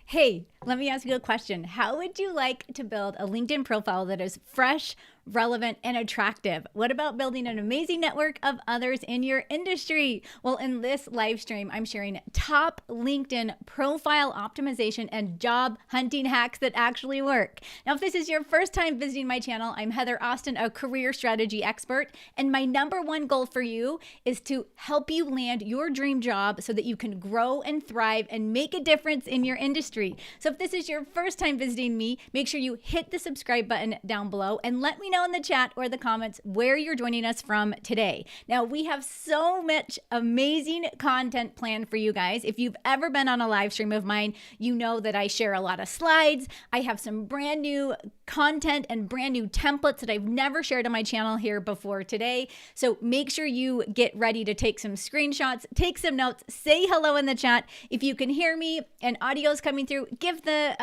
Hey, let me ask you a question. How would you like to build a LinkedIn profile that is fresh, relevant, and attractive? What about building an amazing network of others in your industry? Well, in this live stream, I'm sharing top LinkedIn profile optimization and job hunting hacks that actually work. Now, if this is your first time visiting my channel, I'm Heather Austin, a career strategy expert, and my number one goal for you is to help you land your dream job so that you can grow and thrive and make a difference in your industry. So if this is your first time visiting me, make sure you hit the subscribe button down below and let me know in the chat or the comments where you're joining us from today. Now, we have so much amazing content planned for you guys. If you've ever been on a live stream of mine, you know that I share a lot of slides. I have some brand new content and brand new templates that I've never shared on my channel here before today. So make sure you get ready to take some screenshots, take some notes, say hello in the chat. If you can hear me and audio is coming through, give the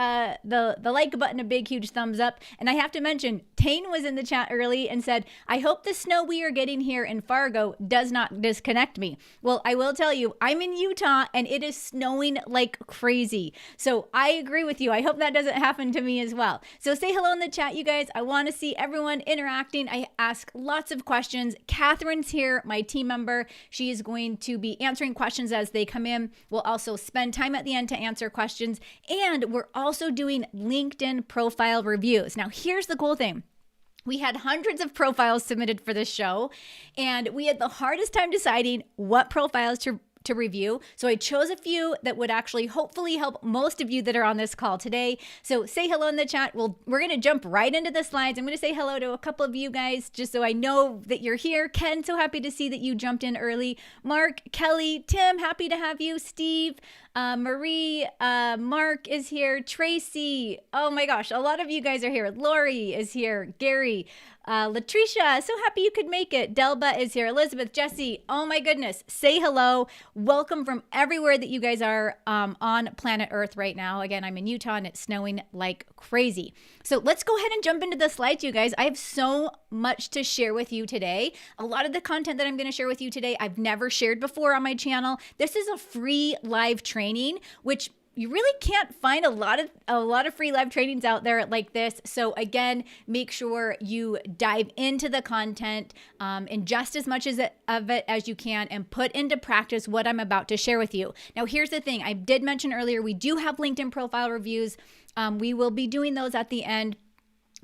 like button a big, huge thumbs up. And I have to mention, Tane was in the chat early and said, I hope the snow we are getting here in Fargo does not disconnect me. Well, I will tell you, I'm in Utah and it is snowing like crazy. So I agree with you. I hope that doesn't happen to me as well. So say hello in the chat, you guys. I want to see everyone interacting. I ask lots of questions. Catherine's here, my team member. She is going to be answering questions as they come in. We'll also spend time at the end to answer questions. And we're also doing LinkedIn profile reviews. Now, here's the cool thing. We had hundreds of profiles submitted for this show, and we had the hardest time deciding what profiles to review. So I chose a few that would actually hopefully help most of you that are on this call today. So say hello in the chat. We're going to jump right into the slides. I'm going to say hello to a couple of you guys just so I know that you're here. Ken, so happy to see that you jumped in early. Mark, Kelly, Tim, happy to have you. Steve, Marie, Mark is here. Tracy, oh my gosh, a lot of you guys are here. Lori is here. Gary, Latricia, so happy you could make it. Delba is here. Elizabeth, Jesse, oh my goodness, say hello. Welcome from everywhere that you guys are on planet Earth right now. Again, I'm in Utah and it's snowing like crazy. So let's go ahead and jump into the slides, you guys. I have so much to share with you today. A lot of the content that I'm going to share with you today, I've never shared before on my channel. This is a free live training, which you really can't find a lot of free live trainings out there like this. So again, make sure you dive into the content and just as much of it as you can and put into practice what I'm about to share with you. Now, here's the thing. I did mention earlier, we do have LinkedIn profile reviews. We will be doing those at the end.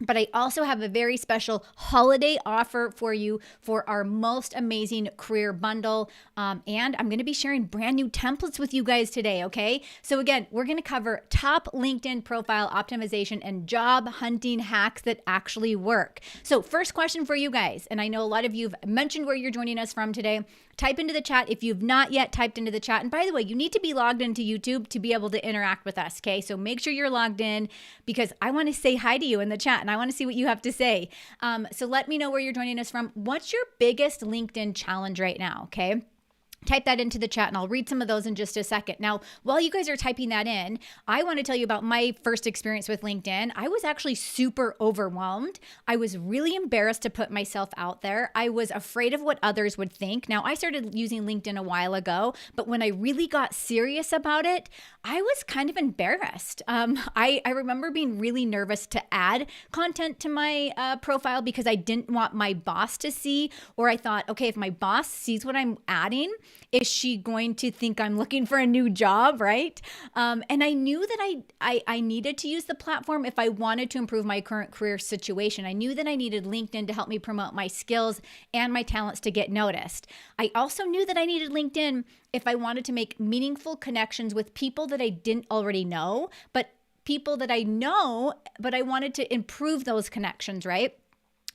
But I also have a very special holiday offer for you for our most amazing career bundle. And I'm going to be sharing brand new templates with you guys today, okay? So again, we're going to cover top LinkedIn profile optimization and job hunting hacks that actually work. So first question for you guys, and I know a lot of you have mentioned where you're joining us from today. Type into the chat if you've not yet typed into the chat. And by the way, you need to be logged into YouTube to be able to interact with us, okay? So make sure you're logged in because I want to say hi to you in the chat and I want to see what you have to say. So let me know where you're joining us from. What's your biggest LinkedIn challenge right now, okay? Type that into the chat and I'll read some of those in just a second. Now, while you guys are typing that in, I want to tell you about my first experience with LinkedIn. I was actually super overwhelmed. I was really embarrassed to put myself out there. I was afraid of what others would think. Now, I started using LinkedIn a while ago, but when I really got serious about it, I was kind of embarrassed. I remember being really nervous to add content to my profile because I didn't want my boss to see, or I thought, okay, if my boss sees what I'm adding, is she going to think I'm looking for a new job, right? And I knew that I needed to use the platform if I wanted to improve my current career situation. I knew that I needed LinkedIn to help me promote my skills and my talents to get noticed. I also knew that I needed LinkedIn if I wanted to make meaningful connections with people that I didn't already know, but people that I know, but I wanted to improve those connections, right?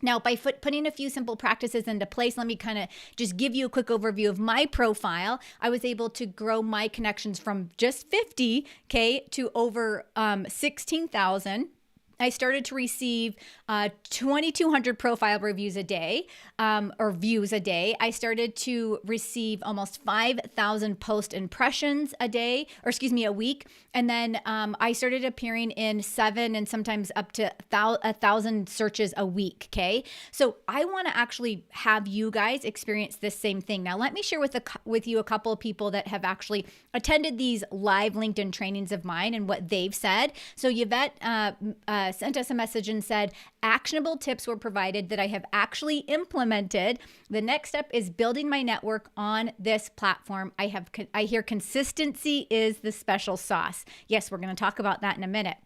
Now, by putting a few simple practices into place, let me kind of just give you a quick overview of my profile. I was able to grow my connections from just 50K to over 16,000. I started to receive 2,200 profile reviews a day, or views a day. I started to receive almost 5,000 post impressions a week. And then I started appearing in 7 and sometimes up to 1,000 searches a week. Okay. So I want to actually have you guys experience this same thing. Now, let me share with you a couple of people that have actually attended these live LinkedIn trainings of mine and what they've said. So Yvette sent us a message and said, actionable tips were provided that I have actually implemented. The next step is building my network on this platform. I hear consistency is the special sauce. Yes, we're going to talk about that in a minute.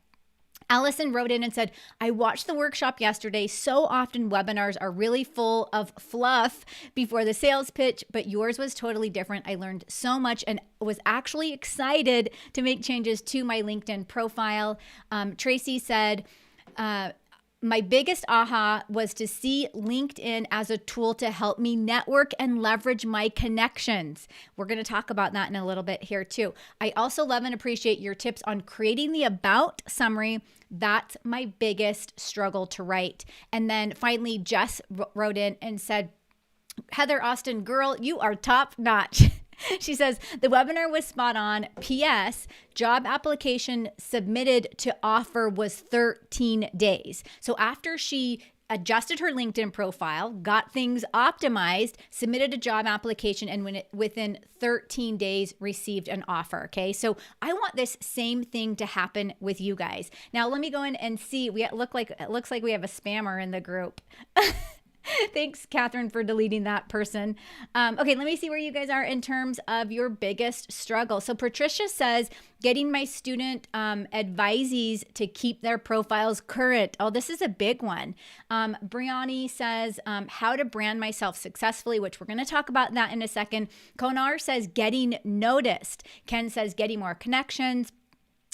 Allison wrote in and said, I watched the workshop yesterday. So often webinars are really full of fluff before the sales pitch, but yours was totally different. I learned so much and was actually excited to make changes to my LinkedIn profile. Tracy said, my biggest aha was to see LinkedIn as a tool to help me network and leverage my connections. We're going to talk about that in a little bit here too. I also love and appreciate your tips on creating the about summary. That's my biggest struggle to write. And then finally, Jess wrote in and said, Heather Austin, girl, you are top notch. She says, the webinar was spot on. P.S. Job application submitted to offer was 13 days. So after she adjusted her LinkedIn profile, got things optimized, submitted a job application, and within 13 days received an offer. Okay, so I want this same thing to happen with you guys. Now let me go in and see. It looks like we have a spammer in the group. Thanks, Catherine, for deleting that person. Okay, let me see where you guys are in terms of your biggest struggle. So Patricia says, getting my student advisees to keep their profiles current. Oh, this is a big one. Briani says, how to brand myself successfully, which we're going to talk about that in a second. Konar says, getting noticed. Ken says, getting more connections.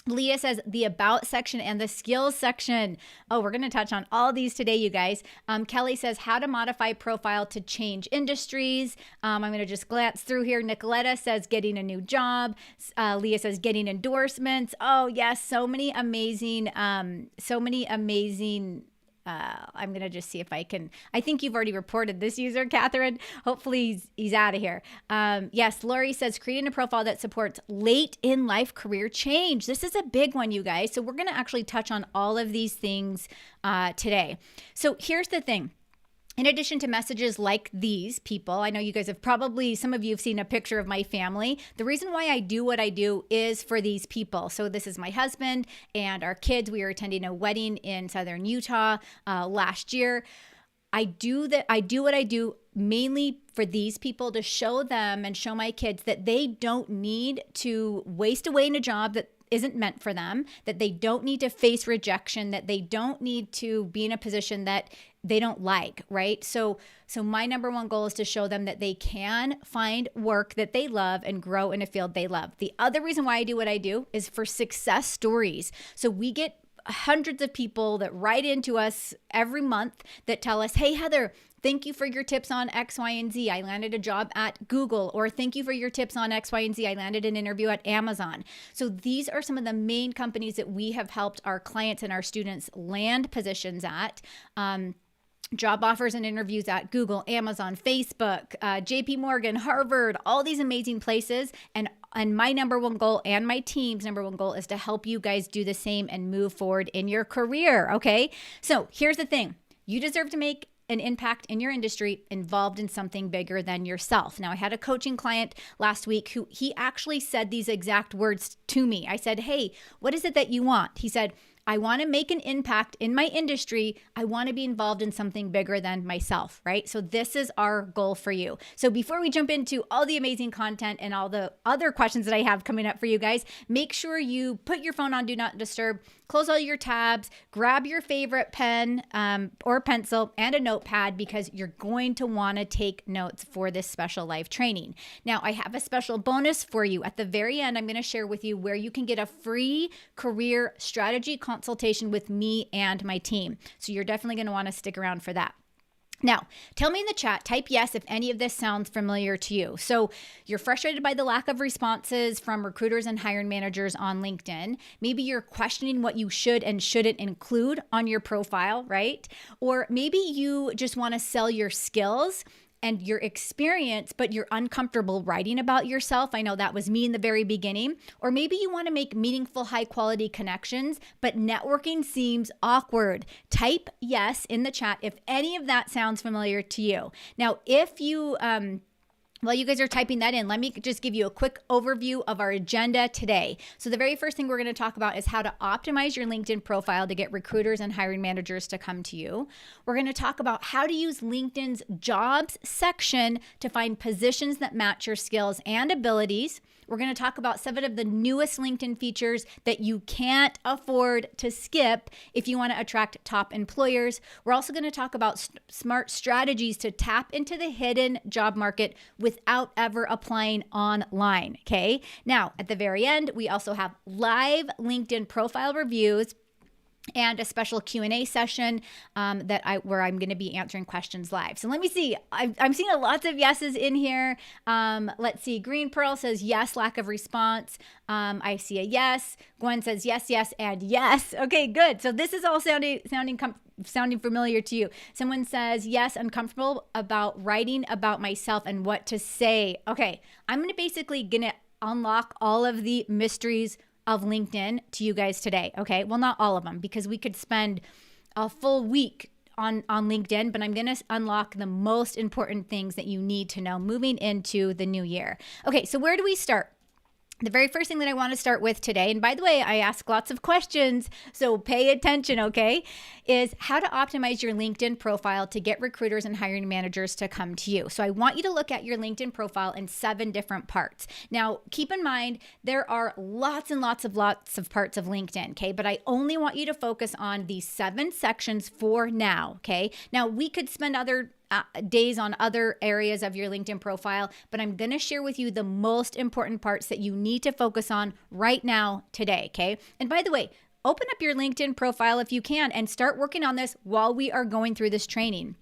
Leah says the about section and the skills section. Oh, we're going to touch on all these today, you guys. Kelly says how to modify profile to change industries. I'm going to just glance through here. Nicoletta says getting a new job. Leah says getting endorsements. Oh, yes. So many amazing. I'm going to just see if I think you've already reported this user, Catherine. Hopefully he's out of here. Yes, Lori says creating a profile that supports late in life career change. This is a big one, you guys. So we're going to actually touch on all of these things today. So here's the thing. In addition to messages like these people, I know you guys some of you have seen a picture of my family. The reason why I do what I do is for these people. So this is my husband and our kids. We were attending a wedding in Southern Utah last year. I do what I do mainly for these people to show them and show my kids that they don't need to waste away in a job that isn't meant for them, that they don't need to face rejection, that they don't need to be in a position that they don't like, right? So my number one goal is to show them that they can find work that they love and grow in a field they love. The other reason why I do what I do is for success stories. So we get hundreds of people that write into us every month that tell us, hey, Heather, thank you for your tips on X, Y, and Z. I landed a job at Google. Or thank you for your tips on X, Y, and Z. I landed an interview at Amazon. So these are some of the main companies that we have helped our clients and our students land positions at. Job offers and interviews at Google, Amazon, Facebook, JP Morgan, Harvard, all these amazing places. And my number one goal and my team's number one goal is to help you guys do the same and move forward in your career. Okay. So here's the thing. You deserve to make an impact in your industry involved in something bigger than yourself. Now, I had a coaching client last week who he actually said these exact words to me. I said, hey, what is it that you want? He said, I want to make an impact in my industry. I want to be involved in something bigger than myself, right? So this is our goal for you. So before we jump into all the amazing content and all the other questions that I have coming up for you guys, make sure you put your phone on Do Not Disturb, close all your tabs, grab your favorite pen or pencil and a notepad because you're going to want to take notes for this special live training. Now, I have a special bonus for you. At the very end, I'm going to share with you where you can get a free career strategy consultation with me and my team. So you're definitely going to want to stick around for that. Now, tell me in the chat, type yes if any of this sounds familiar to you. So you're frustrated by the lack of responses from recruiters and hiring managers on LinkedIn. Maybe you're questioning what you should and shouldn't include on your profile, right? Or maybe you just want to sell your skills and your experience, but you're uncomfortable writing about yourself. I know that was me in the very beginning. Or maybe you want to make meaningful, high quality connections, but networking seems awkward. Type yes in the chat if any of that sounds familiar to you. Now, if you, while you guys are typing that in, let me just give you a quick overview of our agenda today. So the very first thing we're going to talk about is how to optimize your LinkedIn profile to get recruiters and hiring managers to come to you. We're going to talk about how to use LinkedIn's jobs section to find positions that match your skills and abilities. We're going to talk about 7 of the newest LinkedIn features that you can't afford to skip if you want to attract top employers. We're also going to talk about smart strategies to tap into the hidden job market without ever applying online. Okay. Now, at the very end, we also have live LinkedIn profile reviews and a special Q&A session where I'm going to be answering questions live. So let me see. I'm seeing lots of yeses in here. Let's see. Green Pearl says yes, lack of response. I see a yes. Gwen says yes, yes, and yes. Okay, good. So this is all sounding familiar to you. Someone says yes, uncomfortable about writing about myself and what to say. Okay, I'm gonna unlock all of the mysteries of LinkedIn to you guys today. Okay. Well, not all of them, because we could spend a full week on LinkedIn, but I'm going to unlock the most important things that you need to know moving into the new year. Okay. So where do we start? The very first thing that I want to start with today, and by the way, I ask lots of questions, so pay attention, okay, is how to optimize your LinkedIn profile to get recruiters and hiring managers to come to you. So I want you to look at your LinkedIn profile in 7 different parts. Now, keep in mind, there are lots of parts of LinkedIn, okay, but I only want you to focus on these 7 sections for now, okay? Now, we could spend other days on other areas of your LinkedIn profile, but I'm going to share with you the most important parts that you need to focus on right now today, okay? And by the way, open up your LinkedIn profile if you can and start working on this while we are going through this training.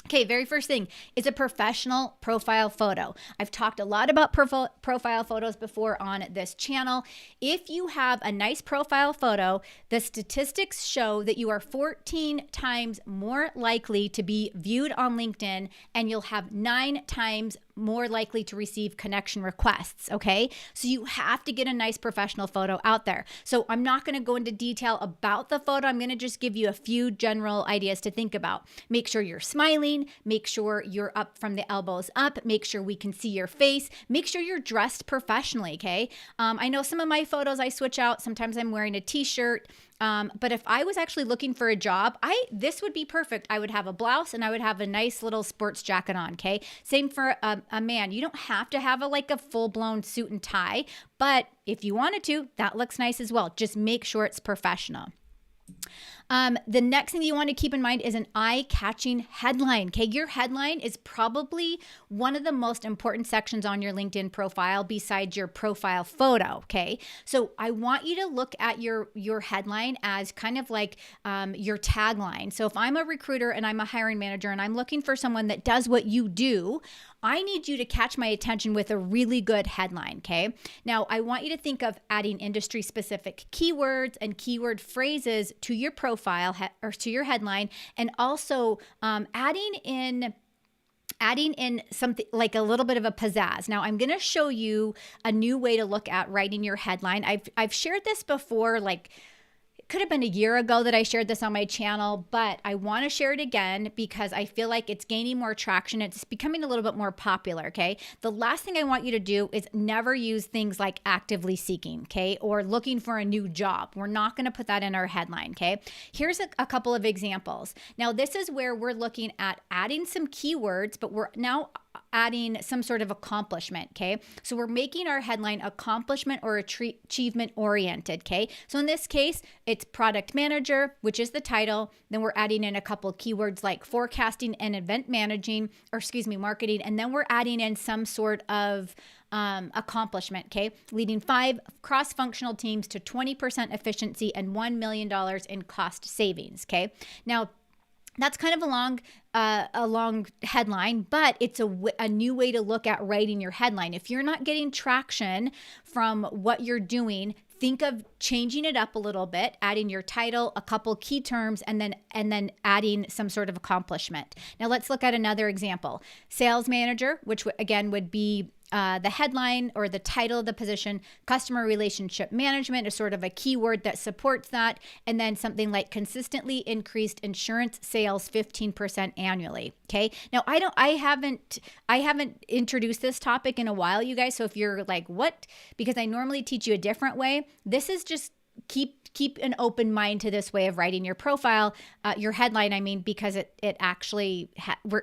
Okay, very first thing is a professional profile photo. I've talked a lot about profile photos before on this channel. If you have a nice profile photo, the statistics show that you are 14 times more likely to be viewed on LinkedIn, and you'll have 9 times more likely to receive connection requests, okay? So you have to get a nice professional photo out there. So I'm not going to go into detail about the photo. I'm going to just give you a few general ideas to think about. Make sure you're smiling. Make sure you're up from the elbows up. Make sure we can see your face. Make sure you're dressed professionally, okay? I know some of my photos I switch out. Sometimes I'm wearing a t-shirt. But if I was actually looking for a job, this would be perfect. I would have a blouse and I would have a nice little sports jacket on, okay? Same for a man. You don't have to have a full-blown suit and tie, but if you wanted to, that looks nice as well. Just make sure it's professional. The next thing you want to keep in mind is an eye-catching headline. Okay, your headline is probably one of the most important sections on your LinkedIn profile besides your profile photo. Okay, so I want you to look at your headline as kind of like your tagline. So if I'm a recruiter and I'm a hiring manager and I'm looking for someone that does what you do, I need you to catch my attention with a really good headline, okay? Now, I want you to think of adding industry-specific keywords and keyword phrases to your profile or to your headline, and also adding in something like a little bit of a pizzazz. Now, I'm going to show you a new way to look at writing your headline. I've shared this before, could have been a year ago that I shared this on my channel, but I want to share it again because I feel like it's gaining more traction. It's becoming a little bit more popular, okay? The last thing I want you to do is never use things like actively seeking, okay? Or looking for a new job. We're not going to put that in our headline, okay? Here's a couple of examples. Now, this is where we're looking at adding some keywords, but we're now adding some sort of accomplishment, okay? So we're making our headline accomplishment or achievement oriented, okay? So in this case, it's product manager, which is the title. Then we're adding in a couple keywords like forecasting and event marketing. And then we're adding in some sort of accomplishment, okay? Leading 5 cross-functional teams to 20% efficiency and $1 million in cost savings, okay? Now, That's kind of a long headline, but it's a new way to look at writing your headline. If you're not getting traction from what you're doing, think of changing it up a little bit, adding your title, a couple key terms, and then adding some sort of accomplishment. Now let's look at another example. Sales manager, which again would be the headline or the title of the position. Customer relationship management is sort of a keyword that supports that. And then something like consistently increased insurance sales 15% annually. Okay. Now I haven't introduced this topic in a while, you guys. So if you're like, what? Because I normally teach you a different way. This is just keep an open mind to this way of writing your profile, your headline, I mean, because it actually,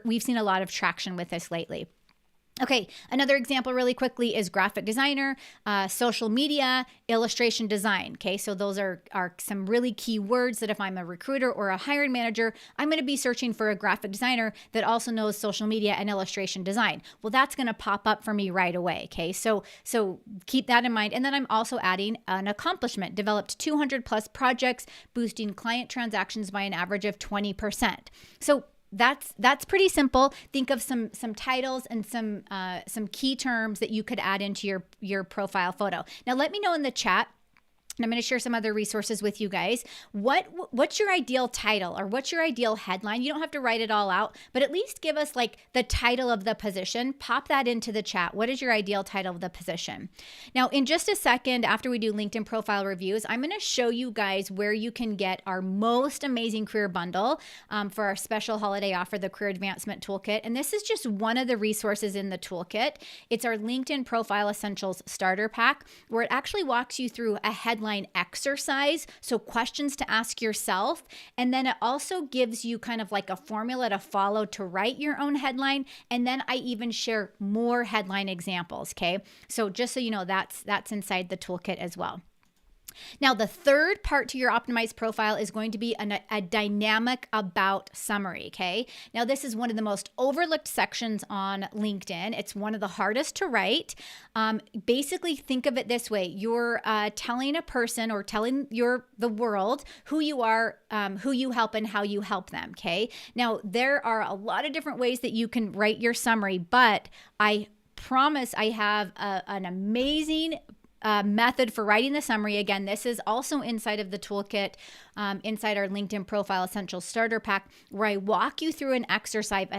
we've seen a lot of traction with this lately. Okay, another example really quickly is graphic designer, social media, illustration design. Okay, so those are some really key words that if I'm a recruiter or a hiring manager, I'm going to be searching for a graphic designer that also knows social media and illustration design. Well, that's going to pop up for me right away. Okay, so keep that in mind. And then I'm also adding an accomplishment, developed 200 plus projects, boosting client transactions by an average of 20%. So that's pretty simple. Think of some titles and some key terms that you could add into your profile photo. Now let me know in the chat. And I'm going to share some other resources with you guys. What's your ideal title or what's your ideal headline? You don't have to write it all out, but at least give us like the title of the position. Pop that into the chat. What is your ideal title of the position? Now, in just a second, after we do LinkedIn profile reviews, I'm going to show you guys where you can get our most amazing career bundle for our special holiday offer, the Career Advancement Toolkit. And this is just one of the resources in the toolkit. It's our LinkedIn Profile Essentials Starter Pack, where it actually walks you through a headline exercise, so questions to ask yourself, and then it also gives you kind of like a formula to follow to write your own headline, and then I even share more headline examples. Okay, so just so you know, that's inside the toolkit as well. Now, the third part to your optimized profile is going to be a dynamic about summary, okay? Now, this is one of the most overlooked sections on LinkedIn. It's one of the hardest to write. Basically, think of it this way. You're telling a person or telling the world who you are, who you help, and how you help them, okay? Now, there are a lot of different ways that you can write your summary, but I promise I have an amazing method for writing the summary. Again, this is also inside of the toolkit, inside our LinkedIn Profile Essentials Starter Pack, where I walk you through an exercise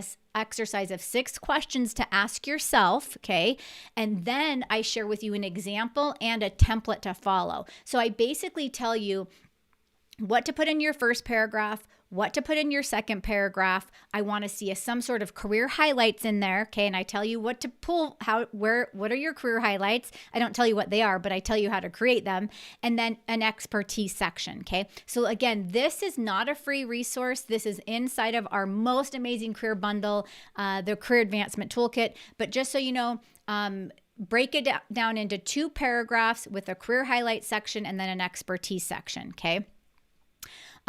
of 6 questions to ask yourself, okay? And then I share with you an example and a template to follow. So I basically tell you what to put in your first paragraph, what to put in your second paragraph. I want to see some sort of career highlights in there, okay? And I tell you what to pull, what are your career highlights? I don't tell you what they are, but I tell you how to create them. And then an expertise section, okay? So again, this is not a free resource. This is inside of our most amazing career bundle, the Career Advancement Toolkit. But just so you know, break it down into 2 paragraphs with a career highlight section and then an expertise section, okay?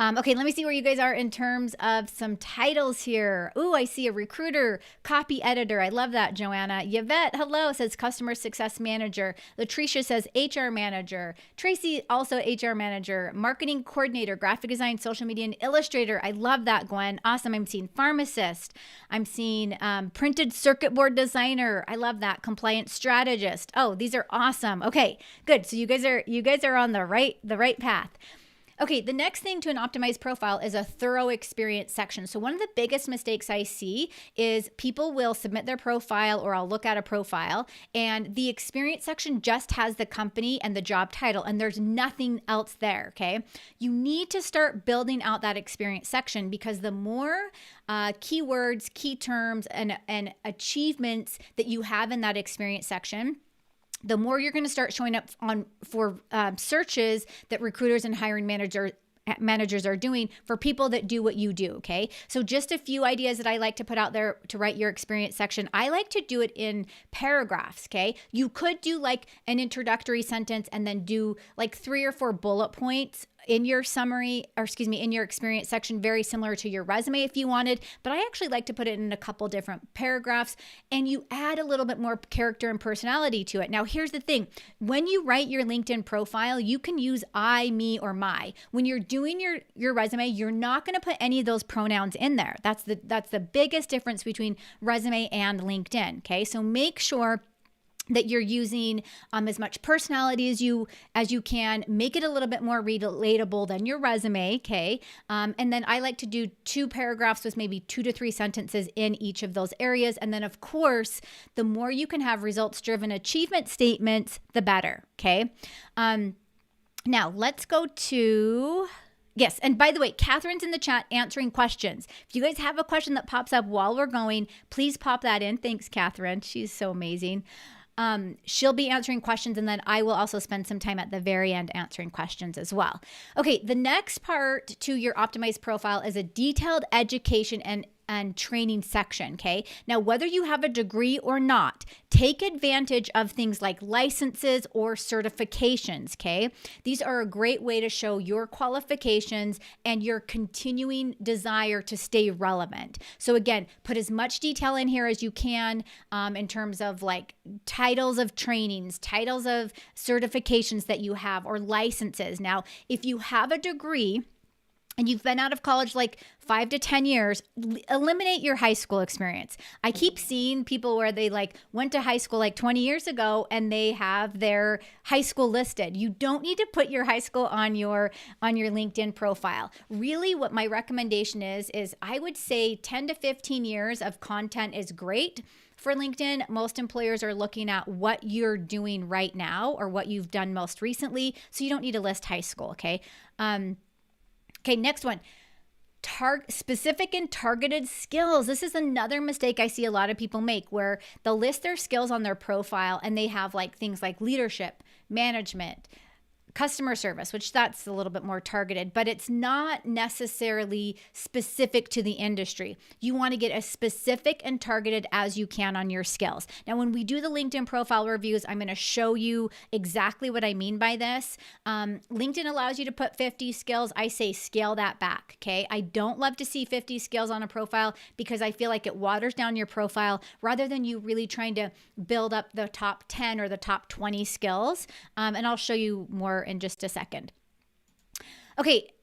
Okay, let me see where you guys are in terms of some titles here. Ooh, I see a recruiter, copy editor. I love that, Joanna. Yvette, hello, says customer success manager. Latricia says HR manager. Tracy, also HR manager. Marketing coordinator, graphic design, social media, and illustrator. I love that, Gwen. Awesome. I'm seeing pharmacist. I'm seeing printed circuit board designer. I love that. Compliance strategist. Oh, these are awesome. Okay, good. So you guys are on the right path. Okay, the next thing to an optimized profile is a thorough experience section. So one of the biggest mistakes I see is people will submit their profile, or I'll look at a profile, and the experience section just has the company and the job title, and there's nothing else there, okay? You need to start building out that experience section, because the more keywords, key terms, and achievements that you have in that experience section, the more you're going to start showing up for searches that recruiters and hiring managers are doing for people that do what you do, okay? So just a few ideas that I like to put out there to write your experience section. I like to do it in paragraphs, okay? You could do like an introductory sentence and then do like 3 or 4 bullet points in your summary, or excuse me, in your experience section, very similar to your resume if you wanted, but I actually like to put it in a couple different paragraphs, and you add a little bit more character and personality to it. Now, here's the thing. When you write your LinkedIn profile, you can use I, me, or my. When you're doing your resume, you're not going to put any of those pronouns in there. That's the biggest difference between resume and LinkedIn, okay? So make sure that you're using as much personality as you can. Make it a little bit more relatable than your resume, okay? And then I like to do 2 paragraphs with maybe 2 to 3 sentences in each of those areas. And then, of course, the more you can have results-driven achievement statements, the better, okay? Now, let's go to... Yes, and by the way, Catherine's in the chat answering questions. If you guys have a question that pops up while we're going, please pop that in. Thanks, Catherine. She's so amazing. She'll be answering questions, and then I will also spend some time at the very end answering questions as well. Okay, the next part to your optimized profile is a detailed education and training section, okay? Now, whether you have a degree or not, take advantage of things like licenses or certifications, okay? These are a great way to show your qualifications and your continuing desire to stay relevant. So again, put as much detail in here as you can in terms of like titles of trainings, titles of certifications that you have, or licenses. Now, if you have a degree and you've been out of college like 5 to 10 years, eliminate your high school experience. I keep seeing people where they like went to high school like 20 years ago and they have their high school listed. You don't need to put your high school on your LinkedIn profile. Really, what my recommendation is I would say 10 to 15 years of content is great. For LinkedIn, most employers are looking at what you're doing right now or what you've done most recently, so you don't need to list high school, okay? Okay, next one. Specific and targeted skills. This is another mistake I see a lot of people make, where they'll list their skills on their profile and they have like things like leadership, management, customer service, which that's a little bit more targeted, but it's not necessarily specific to the industry. You want to get as specific and targeted as you can on your skills. Now, when we do the LinkedIn profile reviews, I'm going to show you exactly what I mean by this. LinkedIn allows you to put 50 skills. I say scale that back, okay? I don't love to see 50 skills on a profile because I feel like it waters down your profile rather than you really trying to build up the top 10 or the top 20 skills. And I'll show you more in just a second. Okay,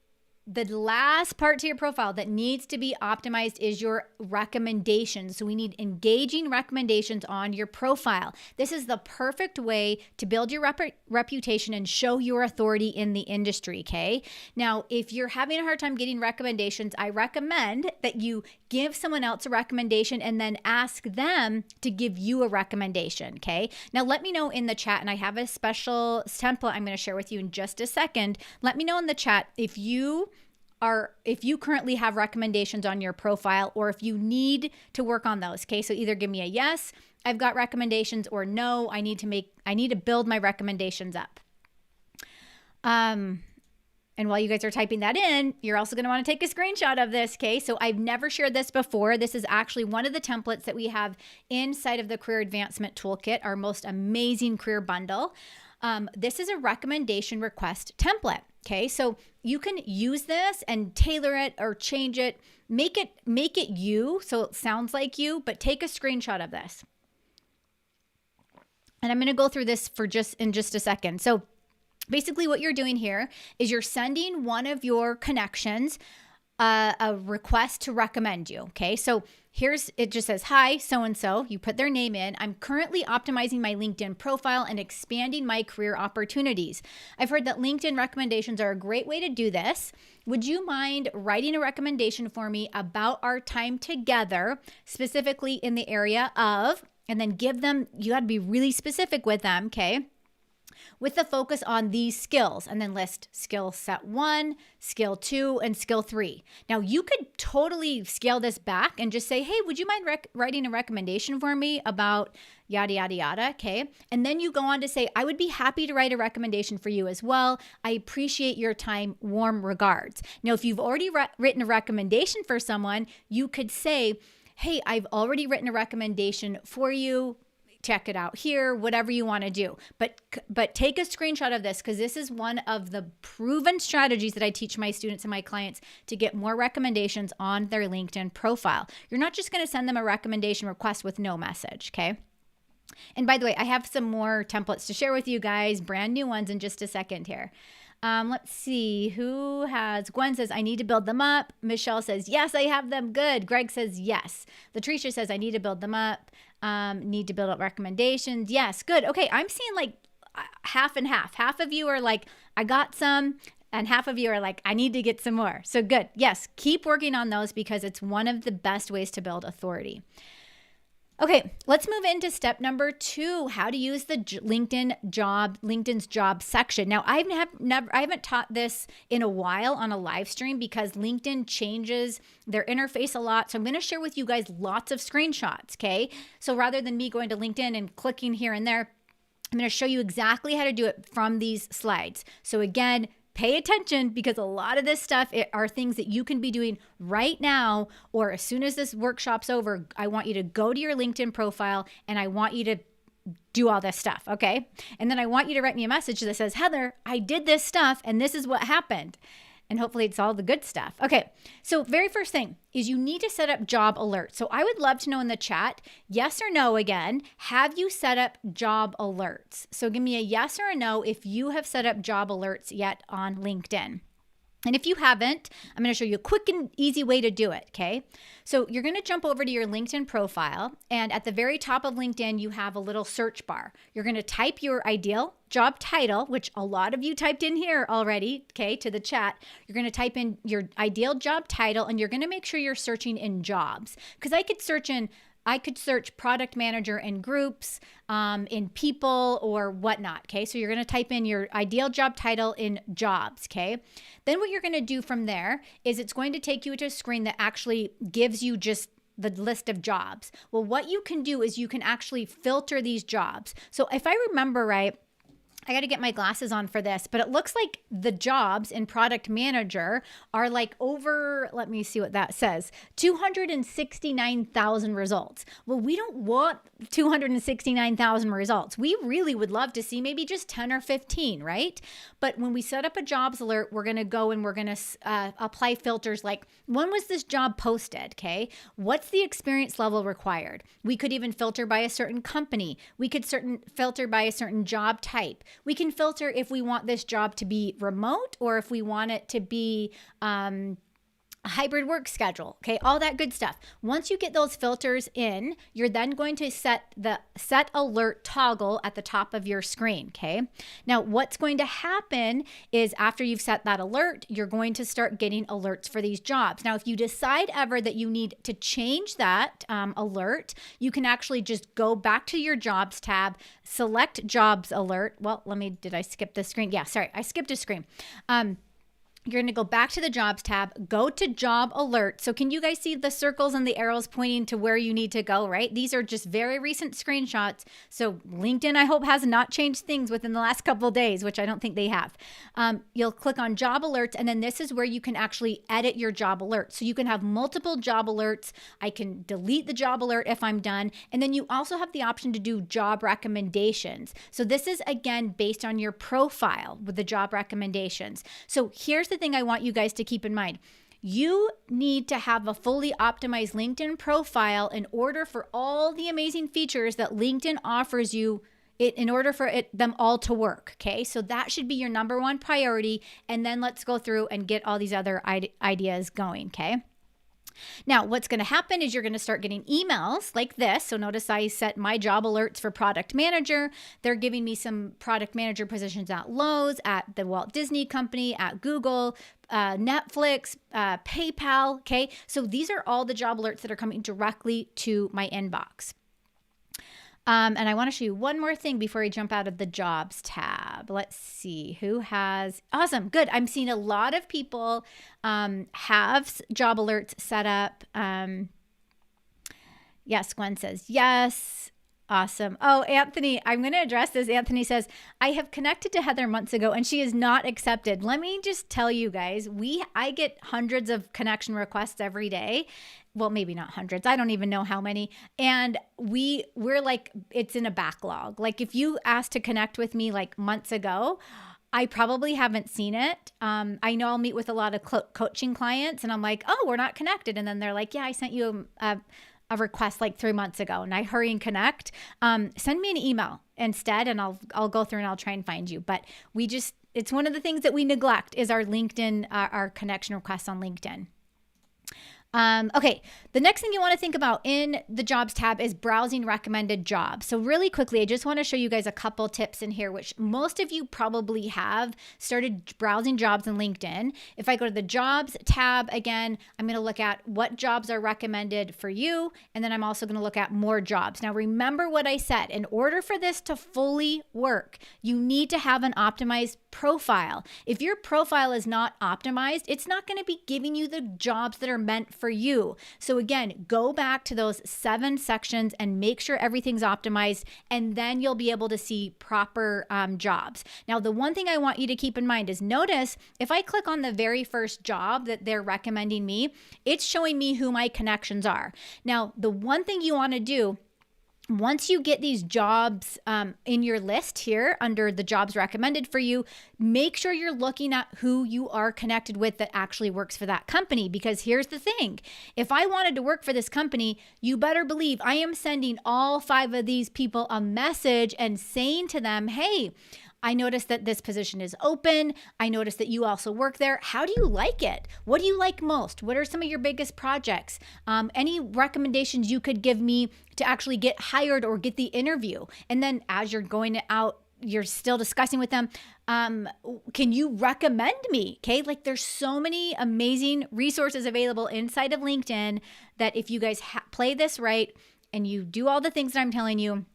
the last part to your profile that needs to be optimized is your recommendations. So we need engaging recommendations on your profile. This is the perfect way to build your reputation and show your authority in the industry, okay? Now, if you're having a hard time getting recommendations, I recommend that you give someone else a recommendation and then ask them to give you a recommendation, okay? Now, let me know in the chat, and I have a special template I'm going to share with you in just a second. Let me know in the chat if you currently have recommendations on your profile or if you need to work on those, okay? So either give me a yes, I've got recommendations, or no, I need to build my recommendations up. And while you guys are typing that in, you're also going to want to take a screenshot of this, okay? So I've never shared this before. This is actually one of the templates that we have inside of the Career Advancement Toolkit, our most amazing career bundle. This is a recommendation request template, okay? So you can use this and tailor it or change it, make it you, so it sounds like you, but take a screenshot of this. And I'm going to go through this in just a second. So basically what you're doing here is you're sending one of your connections a request to recommend you, okay? So it just says, hi, so-and-so. You put their name in. I'm currently optimizing my LinkedIn profile and expanding my career opportunities. I've heard that LinkedIn recommendations are a great way to do this. Would you mind writing a recommendation for me about our time together, specifically in the area of, and then give them, you got to be really specific with them, okay? With the focus on these skills, and then list skill set 1, skill 2, and skill 3. Now, you could totally scale this back and just say, hey, would you mind writing a recommendation for me about yada, yada, yada, okay? And then you go on to say, I would be happy to write a recommendation for you as well. I appreciate your time. Warm regards. Now, if you've already written a recommendation for someone, you could say, hey, I've already written a recommendation for you. check it out here, whatever you want to do. But take a screenshot of this, because this is one of the proven strategies that I teach my students and my clients to get more recommendations on their LinkedIn profile. You're not just going to send them a recommendation request with no message, okay? And by the way, I have some more templates to share with you guys, brand new ones in just a second here. Let's see who has. Gwen says, I need to build them up. Michelle says, yes, I have them. Good. Greg says, yes. Latricia says, I need to build them up. Need to build up recommendations. Yes. Good. Okay. I'm seeing like half and half. Half of you are like, I got some. And half of you are like, I need to get some more. So good. Yes. Keep working on those, because it's one of the best ways to build authority. Okay, let's move into step number 2, how to use the LinkedIn's job section. Now, I haven't taught this in a while on a live stream, because LinkedIn changes their interface a lot. So I'm going to share with you guys lots of screenshots, okay? So rather than me going to LinkedIn and clicking here and there, I'm going to show you exactly how to do it from these slides. So again, pay attention, because a lot of this stuff are things that you can be doing right now, or as soon as this workshop's over. I want you to go to your LinkedIn profile and I want you to do all this stuff, okay? And then I want you to write me a message that says, Heather, I did this stuff and this is what happened. And hopefully it's all the good stuff. Okay, so very first thing is you need to set up job alerts. So I would love to know in the chat, yes or no again, have you set up job alerts? So give me a yes or a no if you have set up job alerts yet on LinkedIn. And if you haven't, I'm going to show you a quick and easy way to do it, okay? So you're going to jump over to your LinkedIn profile, and at the very top of LinkedIn, you have a little search bar. You're going to type your ideal job title, which a lot of you typed in here already, okay, to the chat. You're going to type in your ideal job title, and you're going to make sure you're searching in jobs, because I could search product manager in groups, in people, or whatnot, okay? So you're going to type in your ideal job title in jobs, okay? Then what you're going to do from there is it's going to take you to a screen that actually gives you just the list of jobs. Well, what you can do is you can actually filter these jobs. So if I remember right, I got to get my glasses on for this, but it looks like the jobs in product manager are like over, let me see what that says, 269,000 results. Well, we don't want 269,000 results. We really would love to see maybe just 10 or 15, right? But when we set up a jobs alert, we're going to go and we're going to apply filters like, when was this job posted, okay? What's the experience level required? We could even filter by a certain company. We could filter by a certain job type. We can filter if we want this job to be remote or if we want it to be a hybrid work schedule, okay? All that good stuff. Once you get those filters in, you're then going to set the set alert toggle at the top of your screen, okay? Now, what's going to happen is after you've set that alert, you're going to start getting alerts for these jobs. Now, if you decide ever that you need to change that alert, you can actually just go back to your jobs tab, select jobs alert. Well, did I skip the screen? Yeah, sorry, I skipped a screen. You're going to go back to the jobs tab, go to job alert. So can you guys see the circles and the arrows pointing to where you need to go, right? These are just very recent screenshots. So LinkedIn, I hope, has not changed things within the last couple of days, which I don't think they have. You'll click on job alerts, and then this is where you can actually edit your job alert. So you can have multiple job alerts. I can delete the job alert if I'm done. And then you also have the option to do job recommendations. So this is, again, based on your profile with the job recommendations. So here's the thing I want you guys to keep in mind. You need to have a fully optimized LinkedIn profile in order for all the amazing features that LinkedIn offers you in order for them all to work, okay? So that should be your number one priority, and then let's go through and get all these other ideas going, okay? Now, what's going to happen is you're going to start getting emails like this. So notice I set my job alerts for product manager. They're giving me some product manager positions at Lowe's, at the Walt Disney Company, at Google, Netflix, PayPal, okay? So these are all the job alerts that are coming directly to my inbox. And I want to show you one more thing before we jump out of the jobs tab. Let's see who has, awesome, good. I'm seeing a lot of people have job alerts set up. Yes, Gwen says yes. Awesome. Oh, Anthony, I'm going to address this. Anthony says, I have connected to Heather months ago and she is not accepted. Let me just tell you guys, I get hundreds of connection requests every day. well, maybe not hundreds. I don't even know how many. And we're like, it's in a backlog. Like if you asked to connect with me like months ago, I probably haven't seen it. I know I'll meet with a lot of coaching clients and I'm like, oh, we're not connected. And then they're like, yeah, I sent you a request like 3 months ago, and I hurry and connect. Send me an email instead and I'll go through and I'll try and find you. But it's one of the things that we neglect is our LinkedIn, our connection requests on LinkedIn. Okay, the next thing you want to think about in the jobs tab is browsing recommended jobs. So really quickly, I just want to show you guys a couple tips in here, which most of you probably have started browsing jobs in LinkedIn. If I go to the jobs tab again, I'm going to look at what jobs are recommended for you. And then I'm also going to look at more jobs. Now, remember what I said, in order for this to fully work, you need to have an optimized profile. If your profile is not optimized, it's not going to be giving you the jobs that are meant for you. So again, go back to those 7 sections and make sure everything's optimized, and then you'll be able to see proper jobs. Now, the one thing I want you to keep in mind is notice if I click on the very first job that they're recommending me, it's showing me who my connections are. Now, the one thing you want to do once you get these jobs in your list here under the jobs recommended for you, make sure you're looking at who you are connected with that actually works for that company. Because here's the thing, if I wanted to work for this company, you better believe I am sending all 5 of these people a message and saying to them, hey, I noticed that this position is open. I noticed that you also work there. How do you like it? What do you like most? What are some of your biggest projects? Any recommendations you could give me to actually get hired or get the interview? And then as you're going out, you're still discussing with them, can you recommend me? Okay, like there's so many amazing resources available inside of LinkedIn that if you guys play this right and you do all the things that I'm telling you,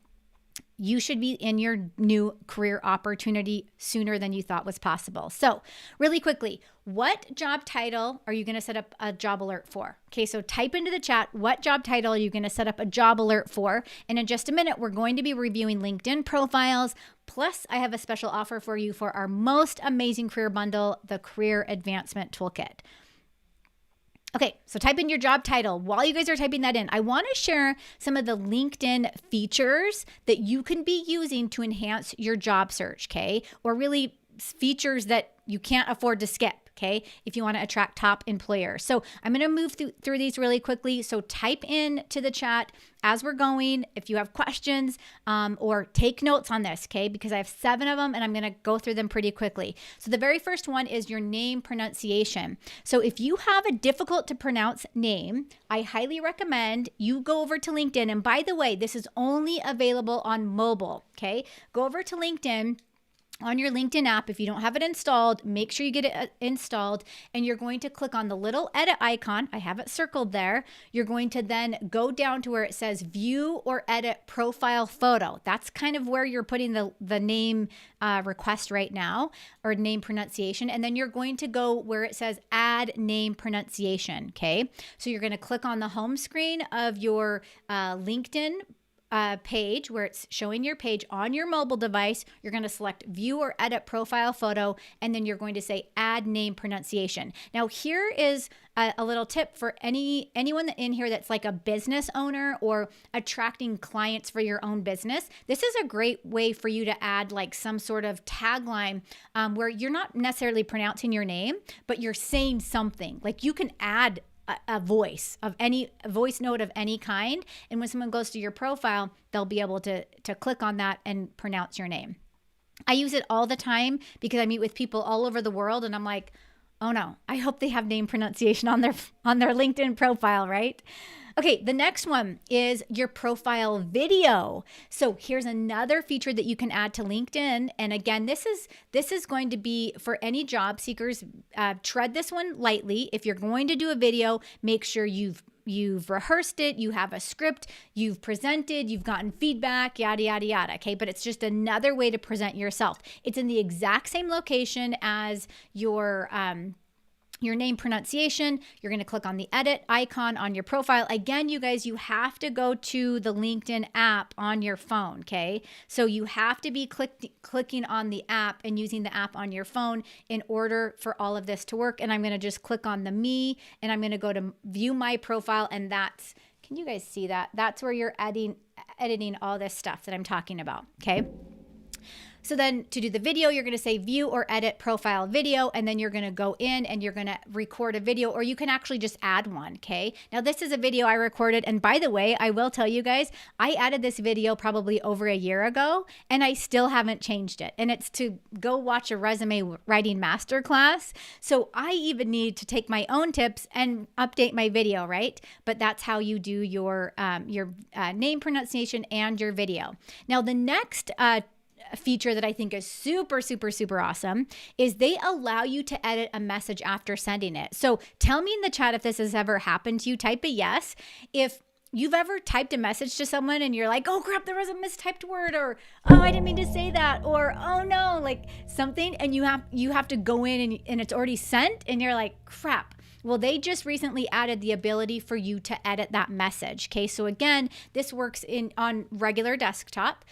you should be in your new career opportunity sooner than you thought was possible. So really quickly, what job title are you going to set up a job alert for? Okay, so type into the chat, what job title are you going to set up a job alert for? And in just a minute, we're going to be reviewing LinkedIn profiles. Plus, I have a special offer for you for our most amazing career bundle, the Career Advancement Toolkit. Okay, so type in your job title. While you guys are typing that in, I want to share some of the LinkedIn features that you can be using to enhance your job search, okay? Or really features that you can't afford to skip, okay? If you want to attract top employers. So I'm going to move through these really quickly. So type in to the chat as we're going if you have questions or take notes on this, okay? Because I have 7 of them and I'm going to go through them pretty quickly. So the very first one is your name pronunciation. So if you have a difficult to pronounce name, I highly recommend you go over to LinkedIn. And by the way, this is only available on mobile, okay? Go over to LinkedIn. On your LinkedIn app, if you don't have it installed, make sure you get it installed, and you're going to click on the little edit icon. I have it circled there. You're going to then go down to where it says view or edit profile photo. That's kind of where you're putting the name request right now, or name pronunciation. And then you're going to go where it says add name pronunciation, okay? So you're going to click on the home screen of your LinkedIn page where it's showing your page on your mobile device. You're going to select view or edit profile photo, and then you're going to say add name pronunciation. Now here is a little tip for anyone in here that's like a business owner or attracting clients for your own business. This is a great way for you to add like some sort of tagline where you're not necessarily pronouncing your name, but you're saying something. Like you can add a voice note of any kind, and when someone goes to your profile, they'll be able to click on that and pronounce your name. I use it all the time because I meet with people all over the world, and I'm like, oh no, I hope they have name pronunciation on their LinkedIn profile, right? Okay, the next one is your profile video. So here's another feature that you can add to LinkedIn. And again, this is going to be for any job seekers. Tread this one lightly. If you're going to do a video, make sure you've rehearsed it, you have a script, you've presented, you've gotten feedback, yada, yada, yada, okay? But it's just another way to present yourself. It's in the exact same location as your your name pronunciation. You're going to click on the edit icon on your profile. Again, you guys, you have to go to the LinkedIn app on your phone, okay? So you have to be clicking on the app and using the app on your phone in order for all of this to work. And I'm going to just click on the me, and I'm going to go to view my profile, and that's, can you guys see that? That's where you're editing all this stuff that I'm talking about, okay? So then to do the video, you're going to say view or edit profile video, and then you're going to go in and you're going to record a video, or you can actually just add one, okay? Now this is a video I recorded, and by the way, I will tell you guys, I added this video probably over a year ago, and I still haven't changed it, and it's to go watch a resume writing masterclass. So I even need to take my own tips and update my video, right? But that's how you do your name pronunciation and your video. Now the next feature that I think is super, super, super awesome is they allow you to edit a message after sending it. So tell me in the chat if this has ever happened to you. Type a yes. If you've ever typed a message to someone and you're like, oh crap, there was a mistyped word, or oh, I didn't mean to say that, or oh no, like something, and you have to go in and it's already sent, and you're like, crap. Well, they just recently added the ability for you to edit that message. Okay, so again, this works on regular desktop.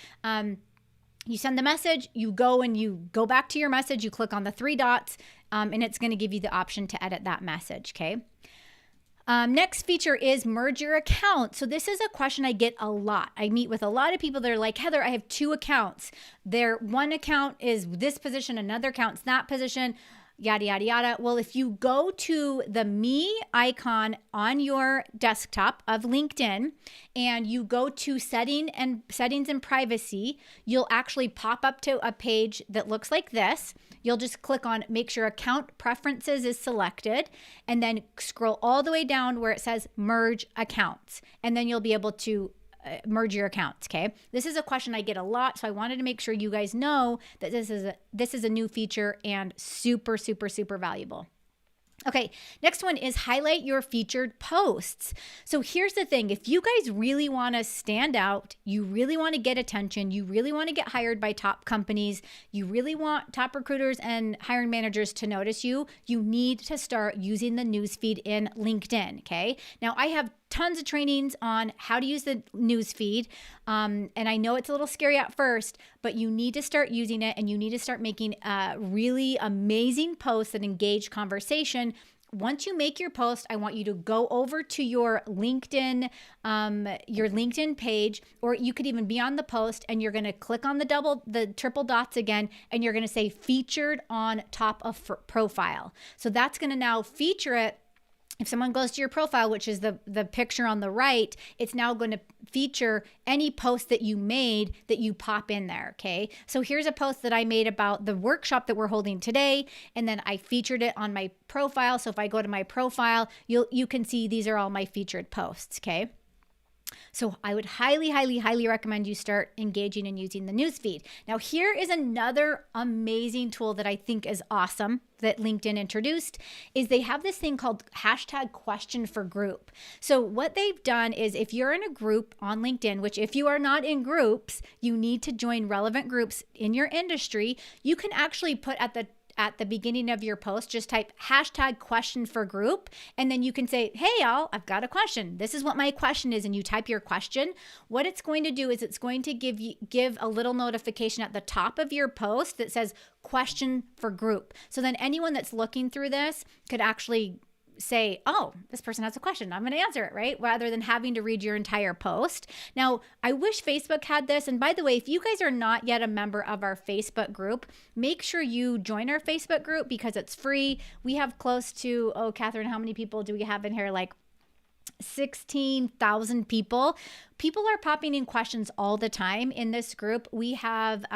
You send the message, you go back to your message, you click on the three dots, and it's going to give you the option to edit that message, okay? Next feature is merge your account. So this is a question I get a lot. I meet with a lot of people that are like, Heather, I have 2 accounts. One account is this position, another account's that position, yada, yada, yada. Well, if you go to the me icon on your desktop of LinkedIn and you go to settings and privacy, you'll actually pop up to a page that looks like this. You'll just click on make sure account preferences is selected, and then scroll all the way down where it says merge accounts. And then you'll be able to merge your accounts, okay? This is a question I get a lot, so I wanted to make sure you guys know that this is a new feature and super, super, super valuable. Okay, next one is highlight your featured posts. So here's the thing. If you guys really want to stand out, you really want to get attention, you really want to get hired by top companies, you really want top recruiters and hiring managers to notice you, you need to start using the newsfeed in LinkedIn, okay? Now, I have tons of trainings on how to use the newsfeed. And I know it's a little scary at first, but you need to start using it, and you need to start making really amazing posts that engage conversation. Once you make your post, I want you to go over to your LinkedIn page, or you could even be on the post, and you're going to click on the triple dots again, and you're going to say featured on top of profile. So that's going to now feature it. If someone goes to your profile, which is the picture on the right, it's now going to feature any post that you made that you pop in there, okay? So here's a post that I made about the workshop that we're holding today, and then I featured it on my profile. So if I go to my profile, you can see these are all my featured posts, okay? So I would highly, highly, highly recommend you start engaging and using the newsfeed. Now, here is another amazing tool that I think is awesome that LinkedIn introduced, is they have this thing called #question for group. So what they've done is, if you're in a group on LinkedIn, which if you are not in groups, you need to join relevant groups in your industry, you can actually put at the beginning of your post, just type #question for group, and then you can say, hey y'all, I've got a question. This is what my question is, and you type your question. What it's going to do is it's going to give a little notification at the top of your post that says question for group. So then anyone that's looking through this could actually say, oh, this person has a question, I'm going to answer it, right? Rather than having to read your entire post. Now, I wish Facebook had this. And by the way, if you guys are not yet a member of our Facebook group, make sure you join our Facebook group because it's free. We have close to, oh, Catherine, how many people do we have in here? Like 16,000 people. People are popping in questions all the time in this group. We have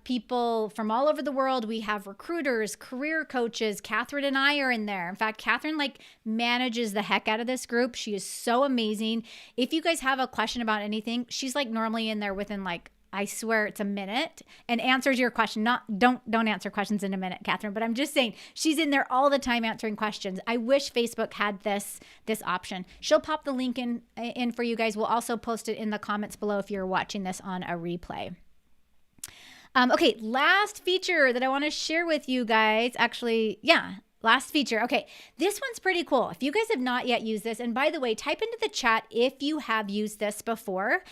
people from all over the world. We have recruiters, career coaches. Catherine and I are in there. In fact, Catherine manages the heck out of this group. She is so amazing. If you guys have a question about anything, she's normally in there within I swear it's a minute, and answers your question. Don't answer questions in a minute, Catherine, but I'm just saying she's in there all the time answering questions. I wish Facebook had this option. She'll pop the link in for you guys. We'll also post it in the comments below if you're watching this on a replay. Okay, last feature that I want to share with you guys. Actually, yeah, last feature. Okay, this one's pretty cool. If you guys have not yet used this, and by the way, type into the chat if you have used this before.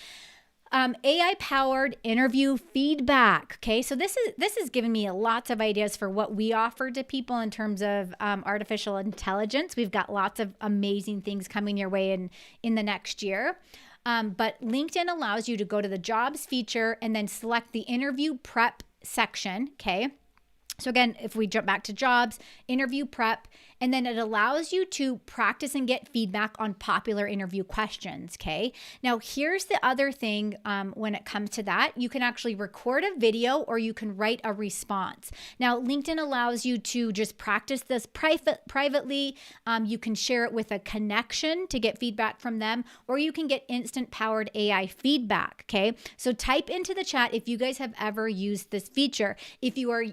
AI-powered interview feedback. Okay, so this is giving me lots of ideas for what we offer to people in terms of artificial intelligence. We've got lots of amazing things coming your way in the next year. But LinkedIn allows you to go to the jobs feature and then select the interview prep section. Okay. So again, if we jump back to jobs, interview prep, and then it allows you to practice and get feedback on popular interview questions, okay? Now, here's the other thing when it comes to that. You can actually record a video or you can write a response. Now, LinkedIn allows you to just practice this privately. You can share it with a connection to get feedback from them, or you can get instant powered AI feedback, okay? So type into the chat if you guys have ever used this feature. If you are